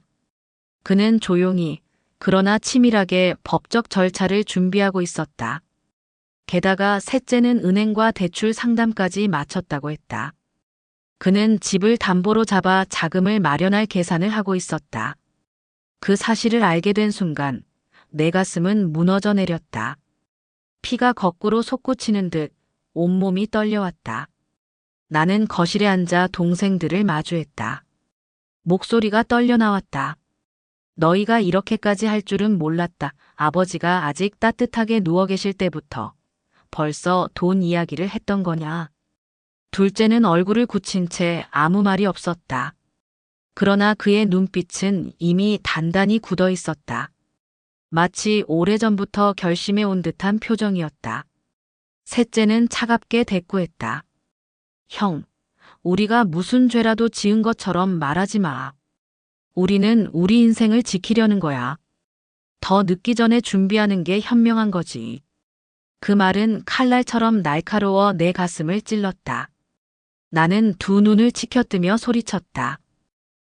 그는 조용히 그러나 치밀하게 법적 절차를 준비하고 있었다. 게다가 셋째는 은행과 대출 상담까지 마쳤다고 했다. 그는 집을 담보로 잡아 자금을 마련할 계산을 하고 있었다. 그 사실을 알게 된 순간 내 가슴은 무너져 내렸다. 피가 거꾸로 솟구치는 듯 온몸이 떨려왔다. 나는 거실에 앉아 동생들을 마주했다. 목소리가 떨려 나왔다. 너희가 이렇게까지 할 줄은 몰랐다. 아버지가 아직 따뜻하게 누워 계실 때부터 벌써 돈 이야기를 했던 거냐. 둘째는 얼굴을 굳힌 채 아무 말이 없었다. 그러나 그의 눈빛은 이미 단단히 굳어 있었다. 마치 오래전부터 결심해 온 듯한 표정이었다. 셋째는 차갑게 대꾸했다. 형, 우리가 무슨 죄라도 지은 것처럼 말하지 마. 우리는 우리 인생을 지키려는 거야. 더 늦기 전에 준비하는 게 현명한 거지. 그 말은 칼날처럼 날카로워 내 가슴을 찔렀다. 나는 두 눈을 치켜뜨며 소리쳤다.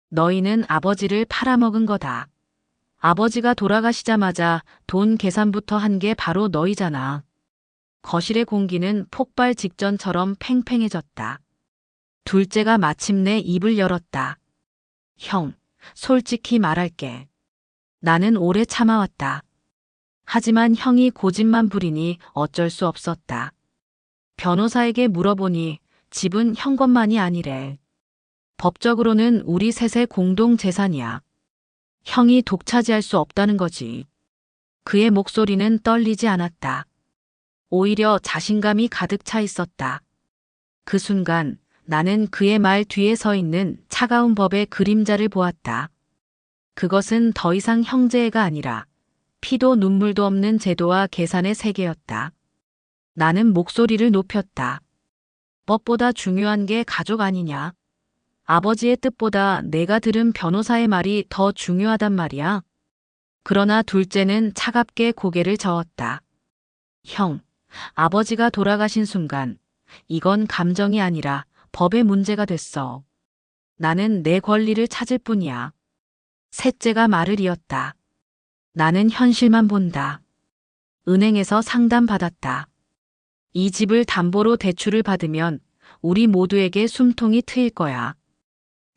너희는 아버지를 팔아먹은 거다. 아버지가 돌아가시자마자 돈 계산부터 한 게 바로 너희잖아. 거실의 공기는 폭발 직전처럼 팽팽해졌다. 둘째가 마침내 입을 열었다. 형, 솔직히 말할게. 나는 오래 참아왔다. 하지만 형이 고집만 부리니 어쩔 수 없었다. 변호사에게 물어보니 집은 형 것만이 아니래. 법적으로는 우리 셋의 공동 재산이야. 형이 독차지할 수 없다는 거지. 그의 목소리는 떨리지 않았다. 오히려 자신감이 가득 차 있었다. 그 순간 나는 그의 말 뒤에 서 있는 차가운 법의 그림자를 보았다. 그것은 더 이상 형제애가 아니라 피도 눈물도 없는 제도와 계산의 세계였다. 나는 목소리를 높였다. 법보다 중요한 게 가족 아니냐? 아버지의 뜻보다 내가 들은 변호사의 말이 더 중요하단 말이야. 그러나 둘째는 차갑게 고개를 저었다. 형, 아버지가 돌아가신 순간 이건 감정이 아니라 법의 문제가 됐어. 나는 내 권리를 찾을 뿐이야. 셋째가 말을 이었다. 나는 현실만 본다. 은행에서 상담받았다. 이 집을 담보로 대출을 받으면 우리 모두에게 숨통이 트일 거야.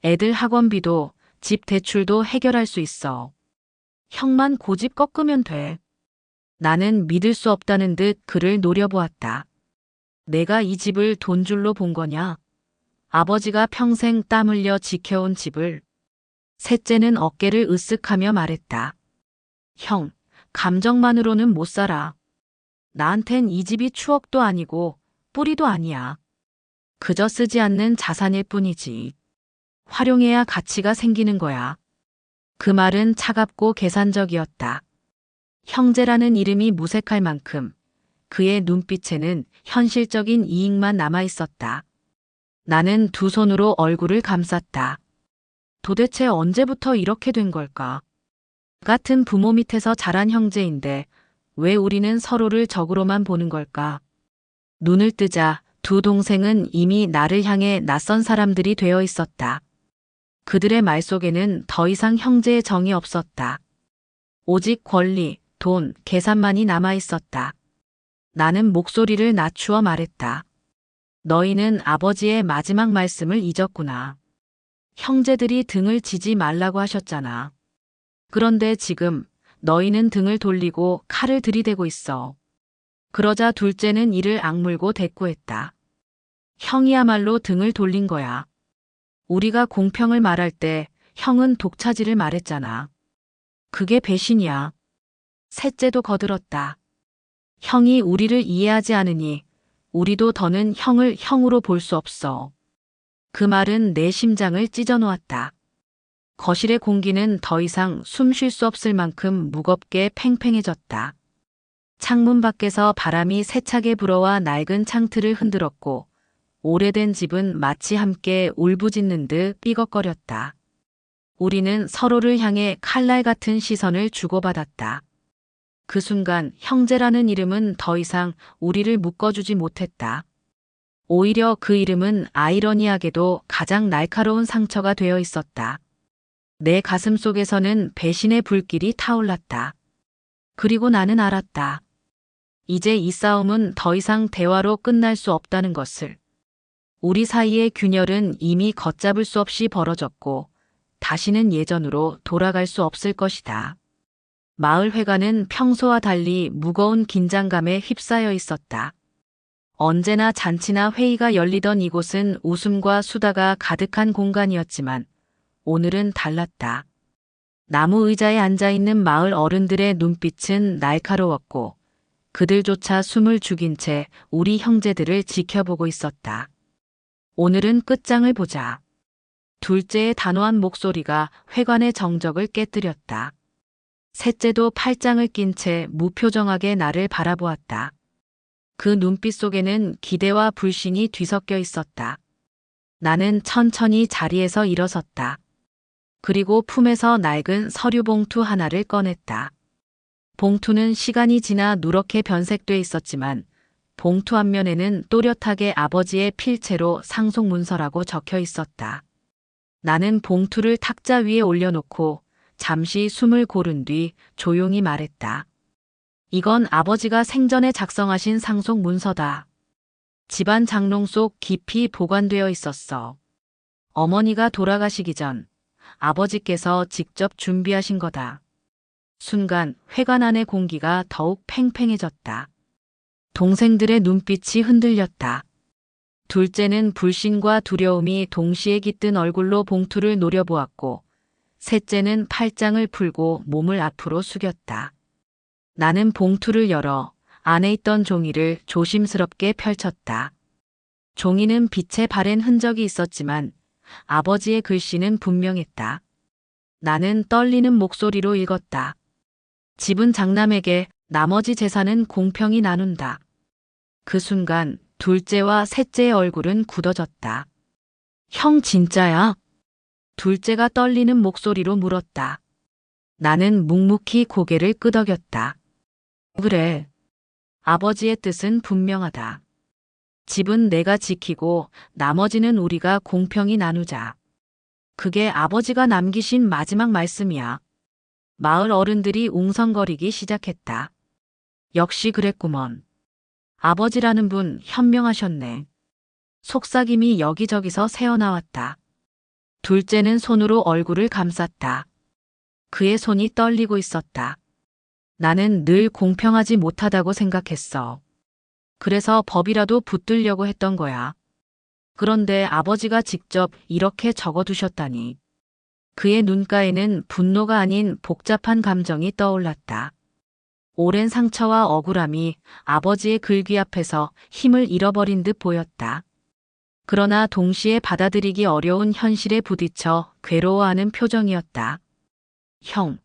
애들 학원비도 집 대출도 해결할 수 있어. 형만 고집 꺾으면 돼. 나는 믿을 수 없다는 듯 그를 노려보았다. 내가 이 집을 돈줄로 본 거냐? 아버지가 평생 땀 흘려 지켜온 집을. 셋째는 어깨를 으쓱하며 말했다. 형, 감정만으로는 못 살아. 나한텐 이 집이 추억도 아니고 뿌리도 아니야. 그저 쓰지 않는 자산일 뿐이지. 활용해야 가치가 생기는 거야. 그 말은 차갑고 계산적이었다. 형제라는 이름이 무색할 만큼 그의 눈빛에는 현실적인 이익만 남아 있었다. 나는 두 손으로 얼굴을 감쌌다. 도대체 언제부터 이렇게 된 걸까? 같은 부모 밑에서 자란 형제인데 왜 우리는 서로를 적으로만 보는 걸까? 눈을 뜨자 두 동생은 이미 나를 향해 낯선 사람들이 되어 있었다. 그들의 말 속에는 더 이상 형제의 정이 없었다. 오직 권리, 돈, 계산만이 남아 있었다. 나는 목소리를 낮추어 말했다. 너희는 아버지의 마지막 말씀을 잊었구나. 형제들이 등을 지지 말라고 하셨잖아. 그런데 지금 너희는 등을 돌리고 칼을 들이대고 있어. 그러자 둘째는 이를 악물고 대꾸했다. 형이야말로 등을 돌린 거야. 우리가 공평을 말할 때 형은 독차지를 말했잖아. 그게 배신이야. 셋째도 거들었다. 형이 우리를 이해하지 않으니 우리도 더는 형을 형으로 볼 수 없어. 그 말은 내 심장을 찢어 놓았다. 거실의 공기는 더 이상 숨 쉴 수 없을 만큼 무겁게 팽팽해졌다. 창문 밖에서 바람이 세차게 불어와 낡은 창틀을 흔들었고 오래된 집은 마치 함께 울부짖는 듯 삐걱거렸다. 우리는 서로를 향해 칼날 같은 시선을 주고받았다. 그 순간 형제라는 이름은 더 이상 우리를 묶어주지 못했다. 오히려 그 이름은 아이러니하게도 가장 날카로운 상처가 되어 있었다. 내 가슴 속에서는 배신의 불길이 타올랐다. 그리고 나는 알았다. 이제 이 싸움은 더 이상 대화로 끝날 수 없다는 것을. 우리 사이의 균열은 이미 걷잡을 수 없이 벌어졌고 다시는 예전으로 돌아갈 수 없을 것이다. 마을 회관은 평소와 달리 무거운 긴장감에 휩싸여 있었다. 언제나 잔치나 회의가 열리던 이곳은 웃음과 수다가 가득한 공간이었지만 오늘은 달랐다. 나무 의자에 앉아있는 마을 어른들의 눈빛은 날카로웠고 그들조차 숨을 죽인 채 우리 형제들을 지켜보고 있었다. 오늘은 끝장을 보자. 둘째의 단호한 목소리가 회관의 정적을 깨뜨렸다. 셋째도 팔짱을 낀 채 무표정하게 나를 바라보았다. 그 눈빛 속에는 기대와 불신이 뒤섞여 있었다. 나는 천천히 자리에서 일어섰다. 그리고 품에서 낡은 서류 봉투 하나를 꺼냈다. 봉투는 시간이 지나 누렇게 변색돼 있었지만 봉투 앞면에는 또렷하게 아버지의 필체로 상속 문서라고 적혀 있었다. 나는 봉투를 탁자 위에 올려놓고 잠시 숨을 고른 뒤 조용히 말했다. 이건 아버지가 생전에 작성하신 상속 문서다. 집안 장롱 속 깊이 보관되어 있었어. 어머니가 돌아가시기 전 아버지께서 직접 준비하신 거다. 순간 회관 안의 공기가 더욱 팽팽해졌다. 동생들의 눈빛이 흔들렸다. 둘째는 불신과 두려움이 동시에 깃든 얼굴로 봉투를 노려보았고 셋째는 팔짱을 풀고 몸을 앞으로 숙였다. 나는 봉투를 열어 안에 있던 종이를 조심스럽게 펼쳤다. 종이는 빛에 바랜 흔적이 있었지만 아버지의 글씨는 분명했다. 나는 떨리는 목소리로 읽었다. 집은 장남에게, 나머지 재산은 공평히 나눈다. 그 순간 둘째와 셋째의 얼굴은 굳어졌다. 형 진짜야? 둘째가 떨리는 목소리로 물었다. 나는 묵묵히 고개를 끄덕였다. 그래. 아버지의 뜻은 분명하다. 집은 내가 지키고 나머지는 우리가 공평히 나누자. 그게 아버지가 남기신 마지막 말씀이야. 마을 어른들이 웅성거리기 시작했다. 역시 그랬구먼. 아버지라는 분 현명하셨네. 속삭임이 여기저기서 새어나왔다. 둘째는 손으로 얼굴을 감쌌다. 그의 손이 떨리고 있었다. 나는 늘 공평하지 못하다고 생각했어. 그래서 법이라도 붙들려고 했던 거야. 그런데 아버지가 직접 이렇게 적어두셨다니. 그의 눈가에는 분노가 아닌 복잡한 감정이 떠올랐다. 오랜 상처와 억울함이 아버지의 글귀 앞에서 힘을 잃어버린 듯 보였다. 그러나 동시에 받아들이기 어려운 현실에 부딪혀 괴로워하는 표정이었다. 형,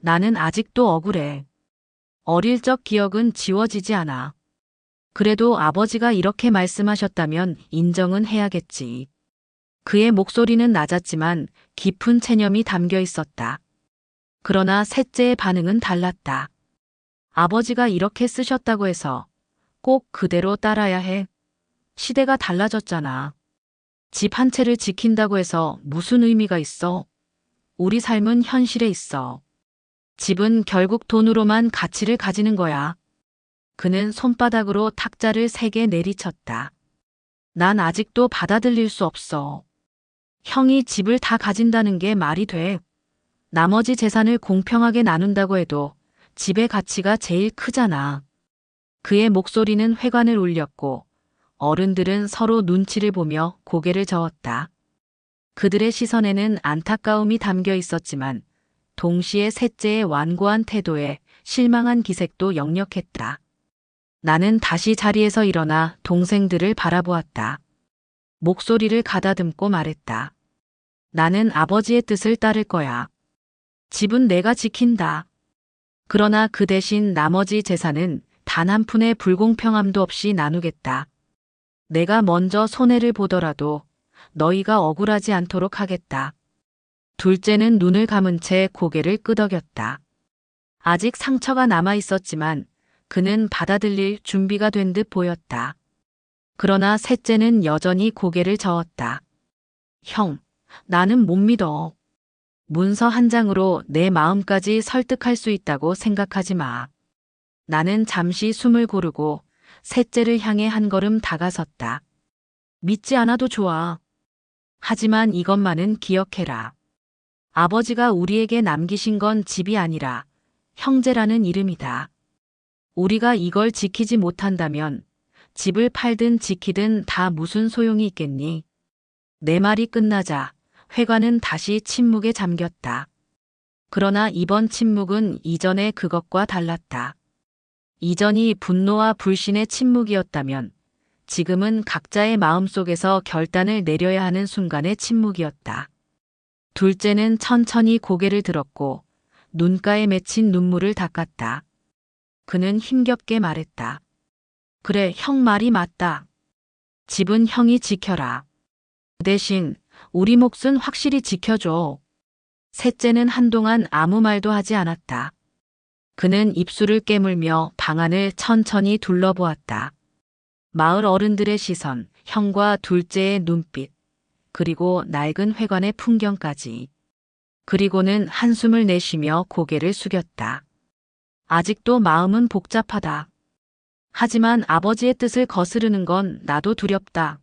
나는 아직도 억울해. 어릴 적 기억은 지워지지 않아. 그래도 아버지가 이렇게 말씀하셨다면 인정은 해야겠지. 그의 목소리는 낮았지만 깊은 체념이 담겨 있었다. 그러나 셋째의 반응은 달랐다. 아버지가 이렇게 쓰셨다고 해서 꼭 그대로 따라야 해. 시대가 달라졌잖아. 집 한 채를 지킨다고 해서 무슨 의미가 있어? 우리 삶은 현실에 있어. 집은 결국 돈으로만 가치를 가지는 거야. 그는 손바닥으로 탁자를 3개 내리쳤다. 난 아직도 받아들일 수 없어. 형이 집을 다 가진다는 게 말이 돼. 나머지 재산을 공평하게 나눈다고 해도 집의 가치가 제일 크잖아. 그의 목소리는 회관을 울렸고 어른들은 서로 눈치를 보며 고개를 저었다. 그들의 시선에는 안타까움이 담겨 있었지만 동시에 셋째의 완고한 태도에 실망한 기색도 역력했다. 나는 다시 자리에서 일어나 동생들을 바라보았다. 목소리를 가다듬고 말했다. 나는 아버지의 뜻을 따를 거야. 집은 내가 지킨다. 그러나 그 대신 나머지 재산은 단 한 푼의 불공평함도 없이 나누겠다. 내가 먼저 손해를 보더라도 너희가 억울하지 않도록 하겠다. 둘째는 눈을 감은 채 고개를 끄덕였다. 아직 상처가 남아 있었지만 그는 받아들일 준비가 된 듯 보였다. 그러나 셋째는 여전히 고개를 저었다. 형, 나는 못 믿어. 문서 한 장으로 내 마음까지 설득할 수 있다고 생각하지 마. 나는 잠시 숨을 고르고 셋째를 향해 한 걸음 다가섰다. 믿지 않아도 좋아. 하지만 이것만은 기억해라. 아버지가 우리에게 남기신 건 집이 아니라 형제라는 이름이다. 우리가 이걸 지키지 못한다면 집을 팔든 지키든 다 무슨 소용이 있겠니? 내 말이 끝나자 회관은 다시 침묵에 잠겼다. 그러나 이번 침묵은 이전의 그것과 달랐다. 이전이 분노와 불신의 침묵이었다면 지금은 각자의 마음속에서 결단을 내려야 하는 순간의 침묵이었다. 둘째는 천천히 고개를 들었고 눈가에 맺힌 눈물을 닦았다. 그는 힘겹게 말했다. 그래, 형 말이 맞다. 집은 형이 지켜라. 그 대신 우리 몫은 확실히 지켜줘. 셋째는 한동안 아무 말도 하지 않았다. 그는 입술을 깨물며 방안을 천천히 둘러보았다. 마을 어른들의 시선, 형과 둘째의 눈빛, 그리고 낡은 회관의 풍경까지. 그리고는 한숨을 내쉬며 고개를 숙였다. 아직도 마음은 복잡하다. 하지만 아버지의 뜻을 거스르는 건 나도 두렵다.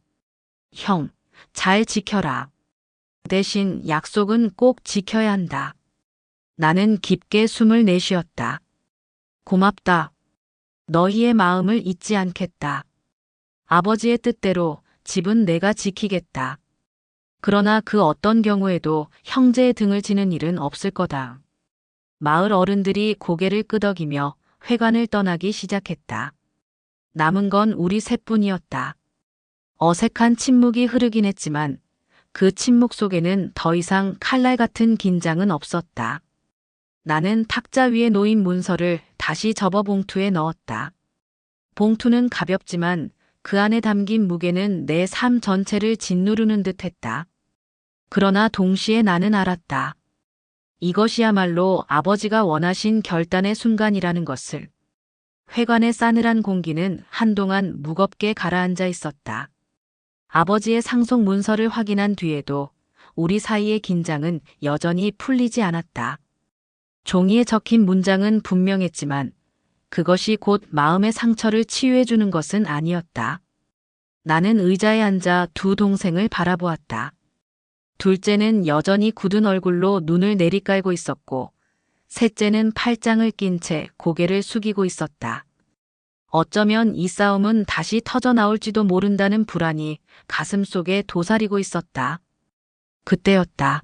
형, 잘 지켜라. 대신 약속은 꼭 지켜야 한다. 나는 깊게 숨을 내쉬었다. 고맙다. 너희의 마음을 잊지 않겠다. 아버지의 뜻대로 집은 내가 지키겠다. 그러나 그 어떤 경우에도 형제의 등을 지는 일은 없을 거다. 마을 어른들이 고개를 끄덕이며 회관을 떠나기 시작했다. 남은 건 우리 셋뿐이었다. 어색한 침묵이 흐르긴 했지만 그 침묵 속에는 더 이상 칼날 같은 긴장은 없었다. 나는 탁자 위에 놓인 문서를 다시 접어 봉투에 넣었다. 봉투는 가볍지만 그 안에 담긴 무게는 내 삶 전체를 짓누르는 듯 했다. 그러나 동시에 나는 알았다. 이것이야말로 아버지가 원하신 결단의 순간이라는 것을. 회관의 싸늘한 공기는 한동안 무겁게 가라앉아 있었다. 아버지의 상속 문서를 확인한 뒤에도 우리 사이의 긴장은 여전히 풀리지 않았다. 종이에 적힌 문장은 분명했지만 그것이 곧 마음의 상처를 치유해주는 것은 아니었다. 나는 의자에 앉아 두 동생을 바라보았다. 둘째는 여전히 굳은 얼굴로 눈을 내리깔고 있었고 셋째는 팔짱을 낀 채 고개를 숙이고 있었다. 어쩌면 이 싸움은 다시 터져나올지도 모른다는 불안이 가슴속에 도사리고 있었다. 그때였다.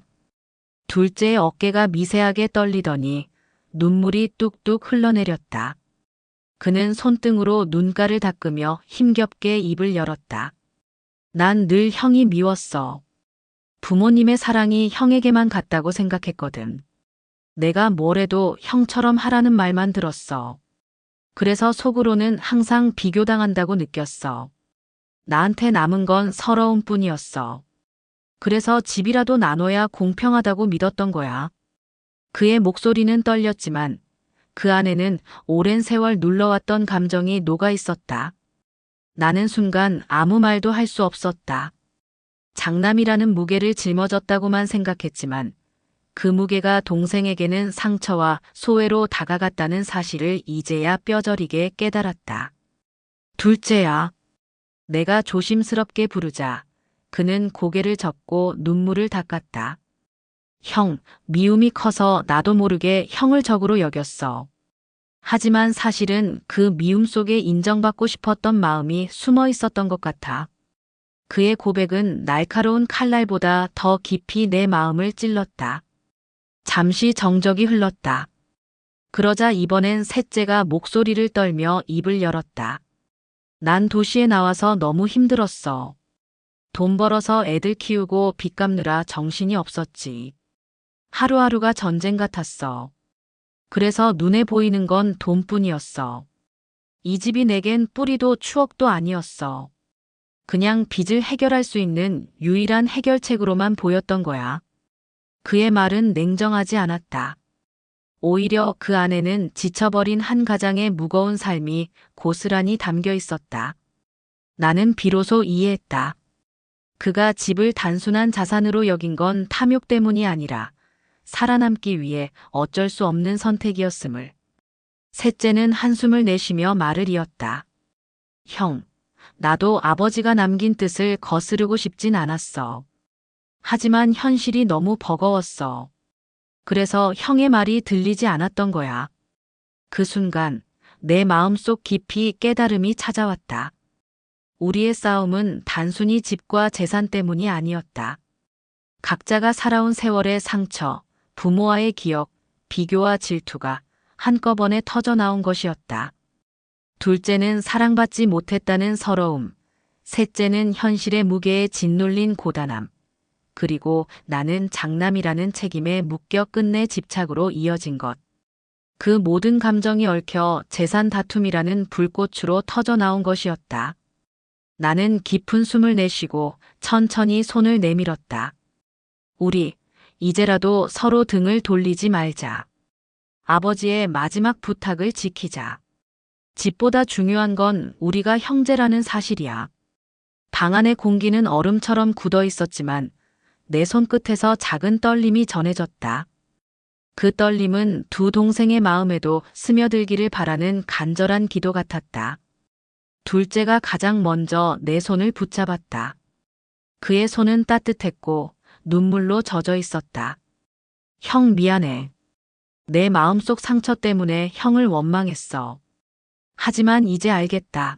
둘째의 어깨가 미세하게 떨리더니 눈물이 뚝뚝 흘러내렸다. 그는 손등으로 눈가를 닦으며 힘겹게 입을 열었다. 난 늘 형이 미웠어. 부모님의 사랑이 형에게만 갔다고 생각했거든. 내가 뭘 해도 형처럼 하라는 말만 들었어. 그래서 속으로는 항상 비교당한다고 느꼈어. 나한테 남은 건 서러움뿐이었어. 그래서 집이라도 나눠야 공평하다고 믿었던 거야. 그의 목소리는 떨렸지만 그 안에는 오랜 세월 눌러왔던 감정이 녹아 있었다. 나는 순간 아무 말도 할 수 없었다. 장남이라는 무게를 짊어졌다고만 생각했지만 그 무게가 동생에게는 상처와 소외로 다가갔다는 사실을 이제야 뼈저리게 깨달았다. 둘째야. 내가 조심스럽게 부르자 그는 고개를 젓고 눈물을 닦았다. 형, 미움이 커서 나도 모르게 형을 적으로 여겼어. 하지만 사실은 그 미움 속에 인정받고 싶었던 마음이 숨어 있었던 것 같아. 그의 고백은 날카로운 칼날보다 더 깊이 내 마음을 찔렀다. 잠시 정적이 흘렀다. 그러자 이번엔 셋째가 목소리를 떨며 입을 열었다. 난 도시에 나와서 너무 힘들었어. 돈 벌어서 애들 키우고 빚 갚느라 정신이 없었지. 하루하루가 전쟁 같았어. 그래서 눈에 보이는 건 돈뿐이었어. 이 집이 내겐 뿌리도 추억도 아니었어. 그냥 빚을 해결할 수 있는 유일한 해결책으로만 보였던 거야. 그의 말은 냉정하지 않았다. 오히려 그 안에는 지쳐버린 한 가장의 무거운 삶이 고스란히 담겨 있었다. 나는 비로소 이해했다. 그가 집을 단순한 자산으로 여긴 건 탐욕 때문이 아니라 살아남기 위해 어쩔 수 없는 선택이었음을. 셋째는 한숨을 내쉬며 말을 이었다. 형, 나도 아버지가 남긴 뜻을 거스르고 싶진 않았어. 하지만 현실이 너무 버거웠어. 그래서 형의 말이 들리지 않았던 거야. 그 순간 내 마음속 깊이 깨달음이 찾아왔다. 우리의 싸움은 단순히 집과 재산 때문이 아니었다. 각자가 살아온 세월의 상처, 부모와의 기억, 비교와 질투가 한꺼번에 터져나온 것이었다. 둘째는 사랑받지 못했다는 서러움, 셋째는 현실의 무게에 짓눌린 고단함, 그리고 나는 장남이라는 책임에 묶여 끝내 집착으로 이어진 것. 그 모든 감정이 얽혀 재산 다툼이라는 불꽃으로 터져나온 것이었다. 나는 깊은 숨을 내쉬고 천천히 손을 내밀었다. 우리, 이제라도 서로 등을 돌리지 말자. 아버지의 마지막 부탁을 지키자. 집보다 중요한 건 우리가 형제라는 사실이야. 방 안의 공기는 얼음처럼 굳어 있었지만 내 손끝에서 작은 떨림이 전해졌다. 그 떨림은 두 동생의 마음에도 스며들기를 바라는 간절한 기도 같았다. 둘째가 가장 먼저 내 손을 붙잡았다. 그의 손은 따뜻했고 눈물로 젖어 있었다. 형 미안해. 내 마음속 상처 때문에 형을 원망했어. 하지만 이제 알겠다.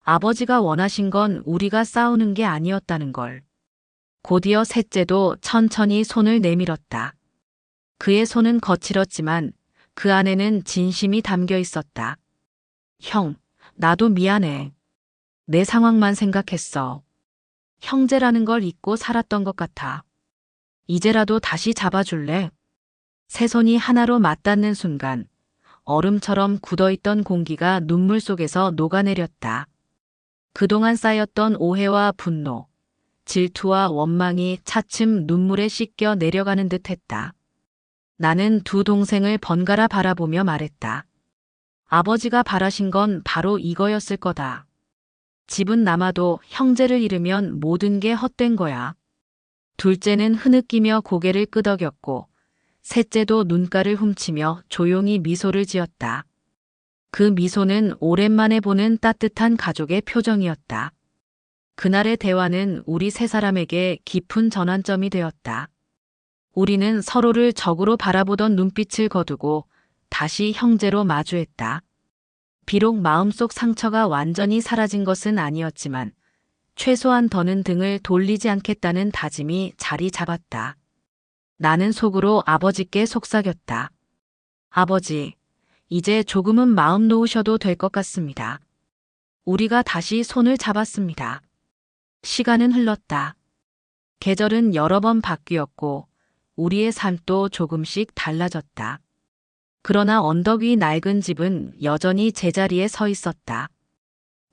아버지가 원하신 건 우리가 싸우는 게 아니었다는 걸. 곧이어 셋째도 천천히 손을 내밀었다. 그의 손은 거칠었지만 그 안에는 진심이 담겨 있었다. 형, 나도 미안해. 내 상황만 생각했어. 형제라는 걸 잊고 살았던 것 같아. 이제라도 다시 잡아줄래? 세 손이 하나로 맞닿는 순간 얼음처럼 굳어있던 공기가 눈물 속에서 녹아내렸다. 그동안 쌓였던 오해와 분노, 질투와 원망이 차츰 눈물에 씻겨 내려가는 듯 했다. 나는 두 동생을 번갈아 바라보며 말했다. 아버지가 바라신 건 바로 이거였을 거다. 집은 남아도 형제를 잃으면 모든 게 헛된 거야. 둘째는 흐느끼며 고개를 끄덕였고 셋째도 눈가를 훔치며 조용히 미소를 지었다. 그 미소는 오랜만에 보는 따뜻한 가족의 표정이었다. 그날의 대화는 우리 세 사람에게 깊은 전환점이 되었다. 우리는 서로를 적으로 바라보던 눈빛을 거두고 다시 형제로 마주했다. 비록 마음속 상처가 완전히 사라진 것은 아니었지만 최소한 더는 등을 돌리지 않겠다는 다짐이 자리 잡았다. 나는 속으로 아버지께 속삭였다. 아버지, 이제 조금은 마음 놓으셔도 될 것 같습니다. 우리가 다시 손을 잡았습니다. 시간은 흘렀다. 계절은 여러 번 바뀌었고 우리의 삶도 조금씩 달라졌다. 그러나 언덕 위 낡은 집은 여전히 제자리에 서 있었다.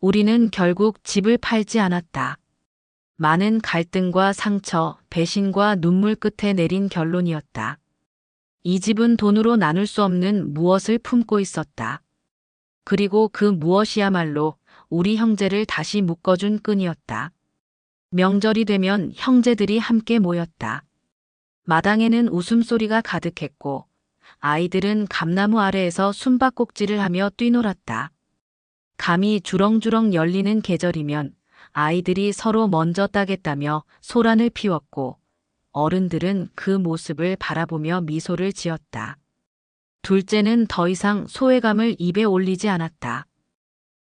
우리는 결국 집을 팔지 않았다. 많은 갈등과 상처, 배신과 눈물 끝에 내린 결론이었다. 이 집은 돈으로 나눌 수 없는 무엇을 품고 있었다. 그리고 그 무엇이야말로 우리 형제를 다시 묶어준 끈이었다. 명절이 되면 형제들이 함께 모였다. 마당에는 웃음소리가 가득했고 아이들은 감나무 아래에서 숨바꼭질을 하며 뛰놀았다. 감이 주렁주렁 열리는 계절이면 아이들이 서로 먼저 따겠다며 소란을 피웠고 어른들은 그 모습을 바라보며 미소를 지었다. 둘째는 더 이상 소외감을 입에 올리지 않았다.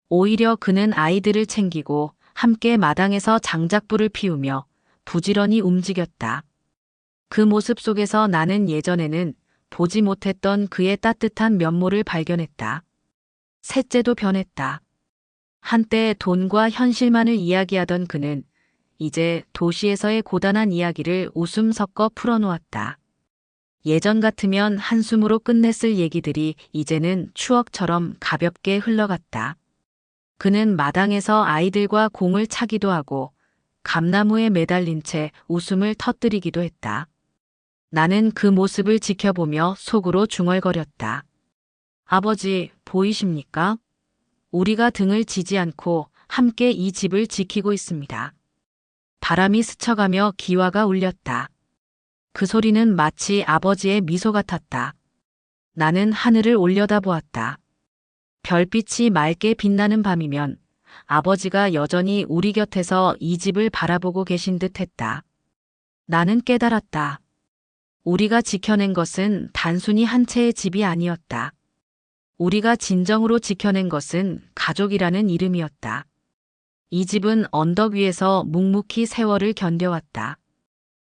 오히려 그는 아이들을 챙기고 함께 마당에서 장작불을 피우며 부지런히 움직였다. 그 모습 속에서 나는 예전에는 보지 못했던 그의 따뜻한 면모를 발견했다. 셋째도 변했다. 한때 돈과 현실만을 이야기하던 그는 이제 도시에서의 고단한 이야기를 웃음 섞어 풀어놓았다. 예전 같으면 한숨으로 끝냈을 얘기들이 이제는 추억처럼 가볍게 흘러갔다. 그는 마당에서 아이들과 공을 차기도 하고 감나무에 매달린 채 웃음을 터뜨리기도 했다. 나는 그 모습을 지켜보며 속으로 중얼거렸다. 아버지, 보이십니까? 우리가 등을 지지 않고 함께 이 집을 지키고 있습니다. 바람이 스쳐가며 기와가 울렸다. 그 소리는 마치 아버지의 미소 같았다. 나는 하늘을 올려다보았다. 별빛이 맑게 빛나는 밤이면 아버지가 여전히 우리 곁에서 이 집을 바라보고 계신 듯 했다. 나는 깨달았다. 우리가 지켜낸 것은 단순히 한 채의 집이 아니었다. 우리가 진정으로 지켜낸 것은 가족이라는 이름이었다. 이 집은 언덕 위에서 묵묵히 세월을 견뎌왔다.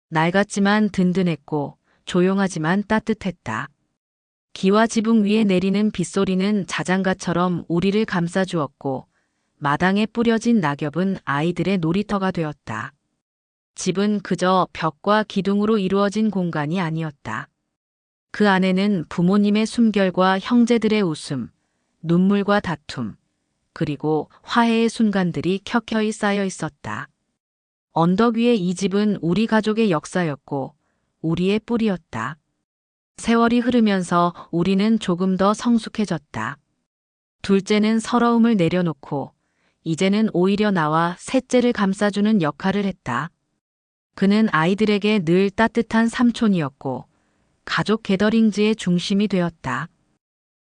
낡았지만 든든했고 조용하지만 따뜻했다. 기와 지붕 위에 내리는 빗소리는 자장가처럼 우리를 감싸주었고 마당에 뿌려진 낙엽은 아이들의 놀이터가 되었다. 집은 그저 벽과 기둥으로 이루어진 공간이 아니었다. 그 안에는 부모님의 숨결과 형제들의 웃음, 눈물과 다툼, 그리고 화해의 순간들이 켜켜이 쌓여 있었다. 언덕 위의 이 집은 우리 가족의 역사였고 우리의 뿌리였다. 세월이 흐르면서 우리는 조금 더 성숙해졌다. 둘째는 서러움을 내려놓고 이제는 오히려 나와 셋째를 감싸주는 역할을 했다. 그는 아이들에게 늘 따뜻한 삼촌이었고 가족 게더링즈의 중심이 되었다.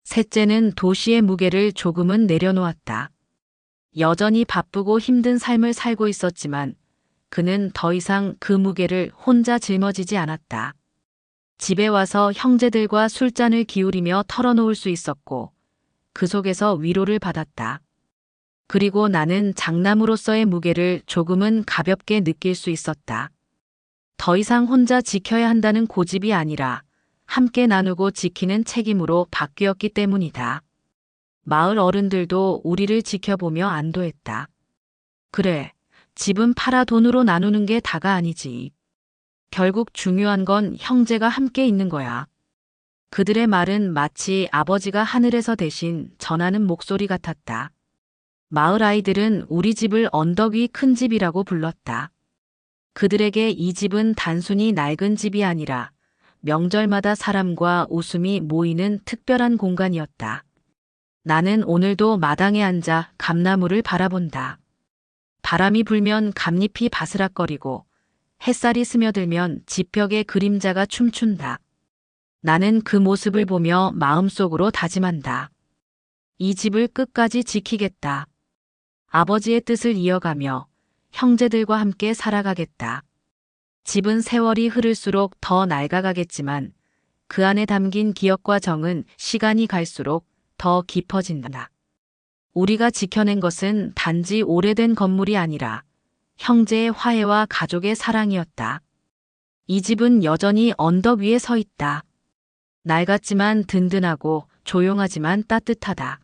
셋째는 도시의 무게를 조금은 내려놓았다. 여전히 바쁘고 힘든 삶을 살고 있었지만 그는 더 이상 그 무게를 혼자 짊어지지 않았다. 집에 와서 형제들과 술잔을 기울이며 털어놓을 수 있었고 그 속에서 위로를 받았다. 그리고 나는 장남으로서의 무게를 조금은 가볍게 느낄 수 있었다. 더 이상 혼자 지켜야 한다는 고집이 아니라 함께 나누고 지키는 책임으로 바뀌었기 때문이다. 마을 어른들도 우리를 지켜보며 안도했다. 그래, 집은 팔아 돈으로 나누는 게 다가 아니지. 결국 중요한 건 형제가 함께 있는 거야. 그들의 말은 마치 아버지가 하늘에서 대신 전하는 목소리 같았다. 마을 아이들은 우리 집을 언덕 위 큰 집이라고 불렀다. 그들에게 이 집은 단순히 낡은 집이 아니라 명절마다 사람과 웃음이 모이는 특별한 공간이었다. 나는 오늘도 마당에 앉아 감나무를 바라본다. 바람이 불면 감잎이 바스락거리고 햇살이 스며들면 지벽의 그림자가 춤춘다. 나는 그 모습을 보며 마음속으로 다짐한다. 이 집을 끝까지 지키겠다. 아버지의 뜻을 이어가며 형제들과 함께 살아가겠다. 집은 세월이 흐를수록 더 낡아가겠지만 그 안에 담긴 기억과 정은 시간이 갈수록 더 깊어진다. 우리가 지켜낸 것은 단지 오래된 건물이 아니라 형제의 화해와 가족의 사랑이었다. 이 집은 여전히 언덕 위에 서 있다. 낡았지만 든든하고 조용하지만 따뜻하다.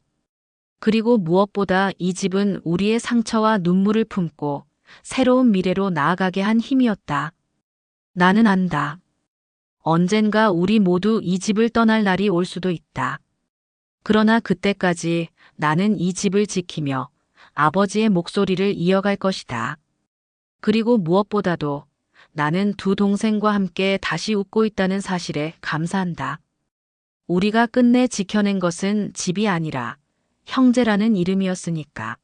그리고 무엇보다 이 집은 우리의 상처와 눈물을 품고 새로운 미래로 나아가게 한 힘이었다. 나는 안다. 언젠가 우리 모두 이 집을 떠날 날이 올 수도 있다. 그러나 그때까지 나는 이 집을 지키며 아버지의 목소리를 이어갈 것이다. 그리고 무엇보다도 나는 두 동생과 함께 다시 웃고 있다는 사실에 감사한다. 우리가 끝내 지켜낸 것은 집이 아니라 형제라는 이름이었으니까.